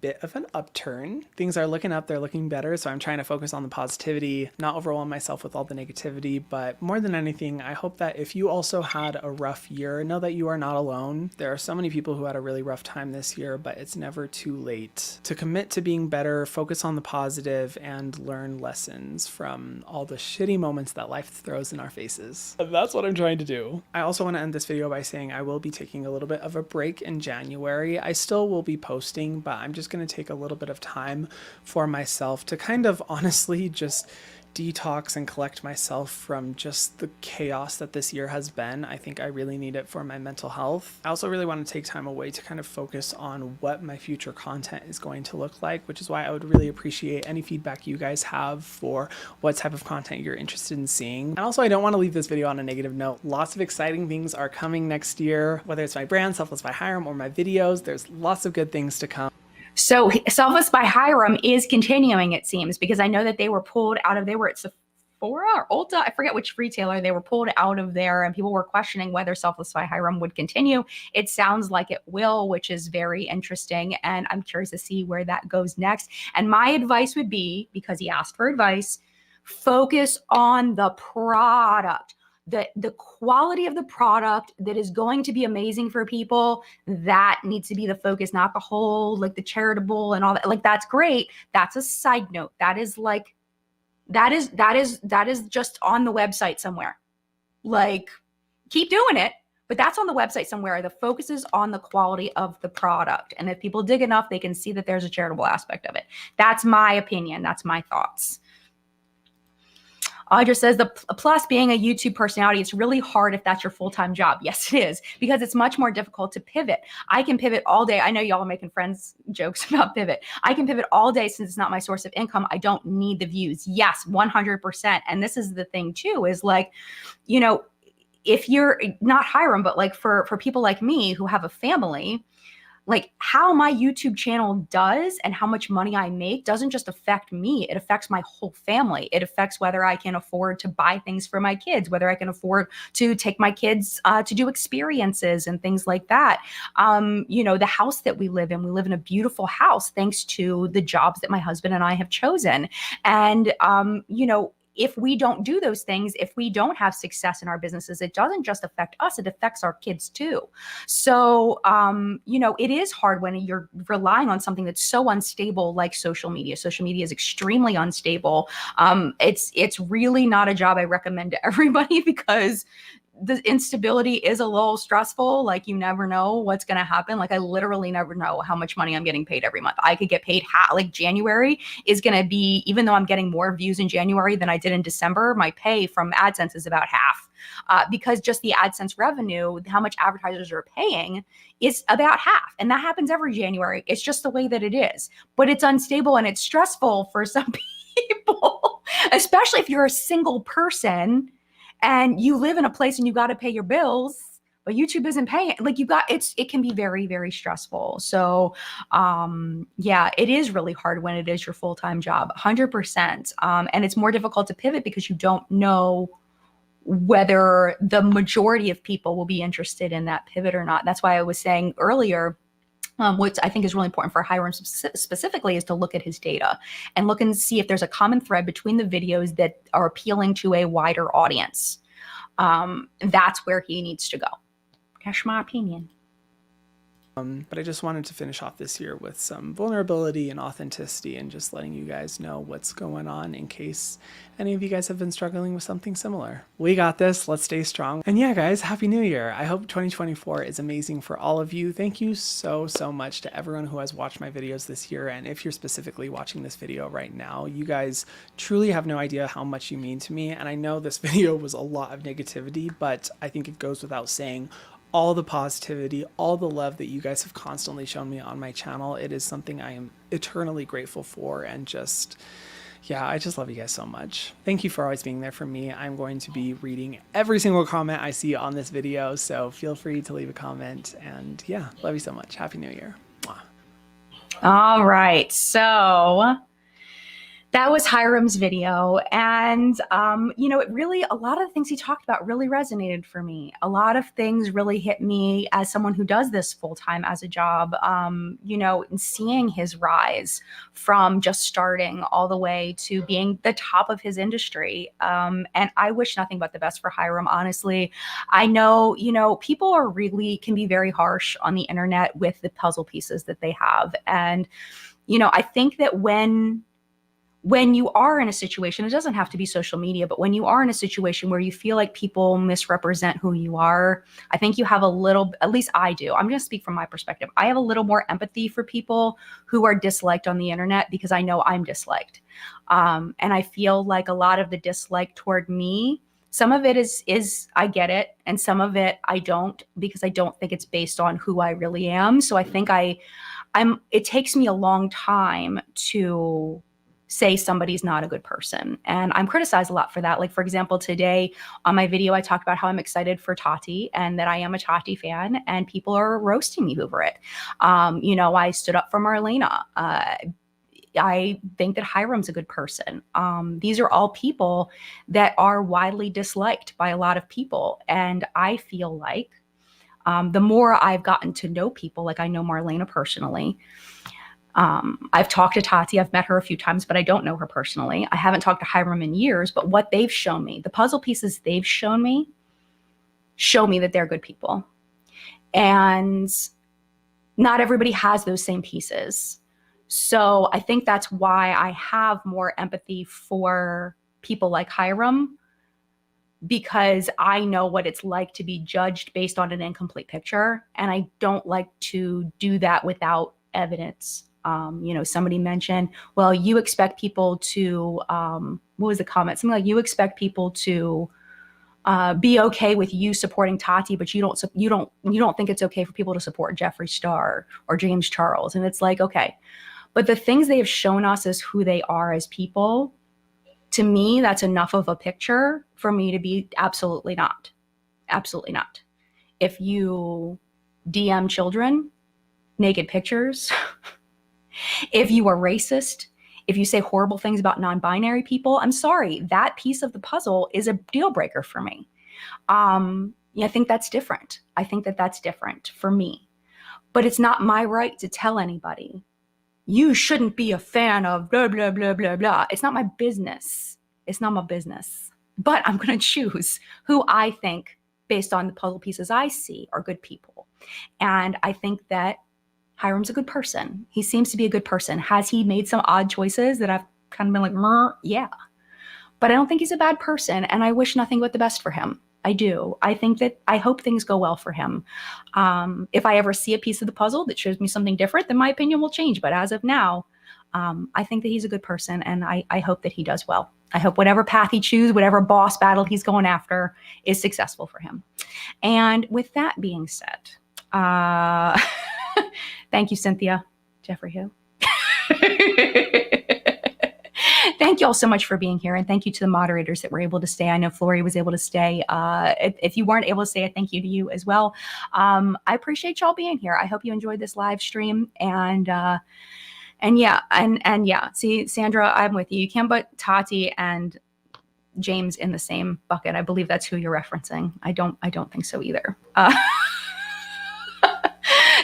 Bit of an upturn. Things are looking up, they're looking better. So I'm trying to focus on the positivity, not overwhelm myself with all the negativity. But more than anything, I hope that if you also had a rough year, know that you are not alone. There are so many people who had a really rough time this year, but it's never too late to commit to being better, focus on the positive, and learn lessons from all the shitty moments that life throws in our faces. And that's what I'm trying to do. I also want to end this video by saying I will be taking a little bit of a break in January. I still will be posting, but I'm just going to take a little bit of time for myself to kind of honestly just detox and collect myself from just the chaos that this year has been. I think I really need it for my mental health. I also really want to take time away to kind of focus on what my future content is going to look like, which is why I would really appreciate any feedback you guys have for what type of content you're interested in seeing. And also, I don't want to leave this video on a negative note. Lots of exciting things are coming next year, whether it's my brand, Selfless by Hyrum, or my videos. There's lots of good things to come. So Selfless by Hyrum is continuing, it seems, because I know that they were pulled out of, they were at Sephora or Ulta, I forget which retailer, they were pulled out of there, and people were questioning whether Selfless by Hyrum would continue. It sounds like it will, which is very interesting, and I'm curious to see where that goes next. And my advice would be, because he asked for advice, focus on the product. The quality of the product that is going to be amazing for people, that needs to be the focus, not the whole, like the charitable and all that. Like, that's great. That's a side note. That is like, that is just on the website somewhere. Like, keep doing it, but that's on the website somewhere. The focus is on the quality of the product. And if people dig enough, they can see that there's a charitable aspect of it. That's my opinion. That's my thoughts. Audra says, the plus being a YouTube personality, it's really hard if that's your full-time job. Yes, it is, because it's much more difficult to pivot. I can pivot all day. I know y'all are making friends jokes about pivot. I can pivot all day since it's not my source of income. I don't need the views. Yes, 100%. And this is the thing too, is like, you know, if you're not Hyrum, but like for people like me who have a family, like how my YouTube channel does and how much money I make doesn't just affect me. It affects my whole family. It affects whether I can afford to buy things for my kids, whether I can afford to take my kids to do experiences and things like that. You know, the house that we live in a beautiful house thanks to the jobs that my husband and I have chosen. And, you know, if we don't do those things, if we don't have success in our businesses, it doesn't just affect us, it affects our kids too. So, you know, it is hard when you're relying on something that's so unstable like social media. Social media is extremely unstable. It's really not a job I recommend to everybody because the instability is a little stressful. Like you never know what's going to happen. Like I literally never know how much money I'm getting paid every month. I could get paid like January is going to be, even though I'm getting more views in January than I did in December, my pay from AdSense is about half because just the AdSense revenue, how much advertisers are paying is about half. And that happens every January. It's just the way that it is, but it's unstable and it's stressful for some people, especially if you're a single person and you live in a place and you got to pay your bills, but YouTube isn't paying. Like it can be very, very stressful. So yeah, it is really hard when it is your full-time job, 100%. And it's more difficult to pivot because you don't know whether the majority of people will be interested in that pivot or not. That's why I was saying earlier, what I think is really important for Hyrum specifically is to look at his data and look and see if there's a common thread between the videos that are appealing to a wider audience. That's where he needs to go. That's my opinion. But I just wanted to finish off this year with some vulnerability and authenticity and just letting you guys know what's going on in case any of you guys have been struggling with something similar. We got this. Let's stay strong. And yeah, guys, Happy New Year. I hope 2024 is amazing for all of you. Thank you so much to everyone who has watched my videos this year. And if you're specifically watching this video right now, you guys truly have no idea how much you mean to me. And I know this video was a lot of negativity, but I think it goes without saying, all the positivity, all the love that you guys have constantly shown me on my channel. It is something I am eternally grateful for, and just, yeah, I just love you guys so much. Thank you for always being there for me. I'm going to be reading every single comment I see on this video, so feel free to leave a comment, and yeah, love you so much. Happy New Year. Mwah. All right, so that was Hyrum's video. And, you know, it really, a lot of the things he talked about really resonated for me. A lot of things really hit me as someone who does this full time as a job, you know, and seeing his rise from just starting all the way to being the top of his industry. And I wish nothing but the best for Hyrum, honestly. I know, you know, people are really, can be very harsh on the internet with the puzzle pieces that they have. And, you know, I think that when you are in a situation, it doesn't have to be social media, but when you are in a situation where you feel like people misrepresent who you are, I think you have a little, at least I do. I'm going to speak from my perspective. I have a little more empathy for people who are disliked on the internet because I know I'm disliked. And I feel like a lot of the dislike toward me, some of it is I get it. And some of it I don't, because I don't think it's based on who I really am. So I think it takes me a long time to say somebody's not a good person. And I'm criticized a lot for that. Like, for example, today on my video, I talked about how I'm excited for Tati and that I am a Tati fan, and people are roasting me over it. You know, I stood up for Marlena. I think that Hyrum's a good person. These are all people that are widely disliked by a lot of people. And I feel like the more I've gotten to know people, like I know Marlena personally, I've talked to Tati. I've met her a few times, but I don't know her personally. I haven't talked to Hyrum in years, but what they've shown me, the puzzle pieces they've shown me, show me that they're good people. And not everybody has those same pieces. So I think that's why I have more empathy for people like Hyrum, because I know what it's like to be judged based on an incomplete picture. And I don't like to do that without evidence. You know, somebody mentioned, well, you expect people to, what was the comment? Something like, you expect people to be okay with you supporting Tati, but you don't think it's okay for people to support Jeffree Star or James Charles. And it's like, okay, but the things they have shown us as who they are as people, to me, that's enough of a picture for me to be absolutely not. Absolutely not. If you DM children, naked pictures, if you are racist, if you say horrible things about non-binary people, I'm sorry, that piece of the puzzle is a deal breaker for me. Yeah, I think that's different. I think that that's different for me. But it's not my right to tell anybody, you shouldn't be a fan of blah, blah, blah, blah, blah. It's not my business. It's not my business. But I'm going to choose who I think, based on the puzzle pieces I see, are good people. And I think that Hyram's a good person. He seems to be a good person. Has he made some odd choices that I've kind of been like, yeah. But I don't think he's a bad person, and I wish nothing but the best for him. I do. I hope things go well for him. If I ever see a piece of the puzzle that shows me something different, then my opinion will change. But as of now, I think that he's a good person, and I hope that he does well. I hope whatever path he chooses, whatever boss battle he's going after, is successful for him. And with that being said, thank you, Cynthia. Jeffrey who? Thank you all so much for being here. And thank you to the moderators that were able to stay. I know Flory was able to stay. If you weren't able to stay, a thank you to you as well. I appreciate y'all being here. I hope you enjoyed this live stream. And yeah, see, Sandra, I'm with you. You can't put Tati and James in the same bucket. I believe that's who you're referencing. I don't think so either.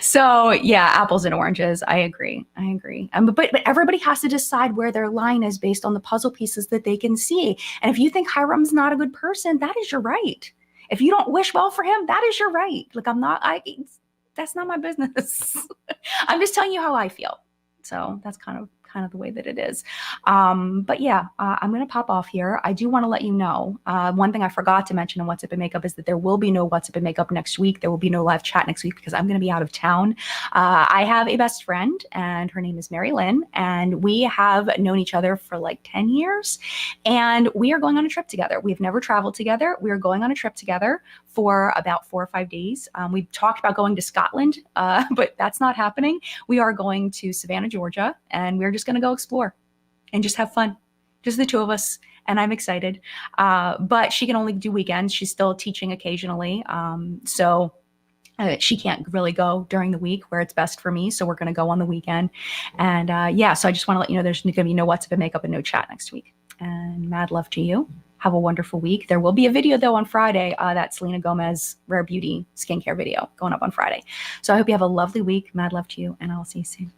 So yeah, apples and oranges. I agree. But everybody has to decide where their line is based on the puzzle pieces that they can see. And if you think Hyram's not a good person, that is your right. If you don't wish well for him, that is your right. Like that's not my business. I'm just telling you how I feel. So that's kind of the way that it is. But yeah, I'm going to pop off here. I do want to let you know, one thing I forgot to mention in What's Up in Makeup is that there will be no What's Up in Makeup next week. There will be no live chat next week because I'm going to be out of town. I have a best friend and her name is Mary Lynn, and we have known each other for like 10 years and we are going on a trip together. We've never traveled together. We are going on a trip together for about 4 or 5 days. We've talked about going to Scotland, but that's not happening. We are going to Savannah, Georgia, and we're just going to go explore and just have fun. Just the two of us, and I'm excited. But she can only do weekends. She's still teaching occasionally. So she can't really go during the week where it's best for me. So we're going to go on the weekend. And yeah, so I just want to let you know there's going to be no What's Up in Makeup and no chat next week. And mad love to you. Have a wonderful week. There will be a video though on Friday, that Selena Gomez Rare Beauty skincare video going up on Friday. So I hope you have a lovely week. Mad love to you, and I'll see you soon.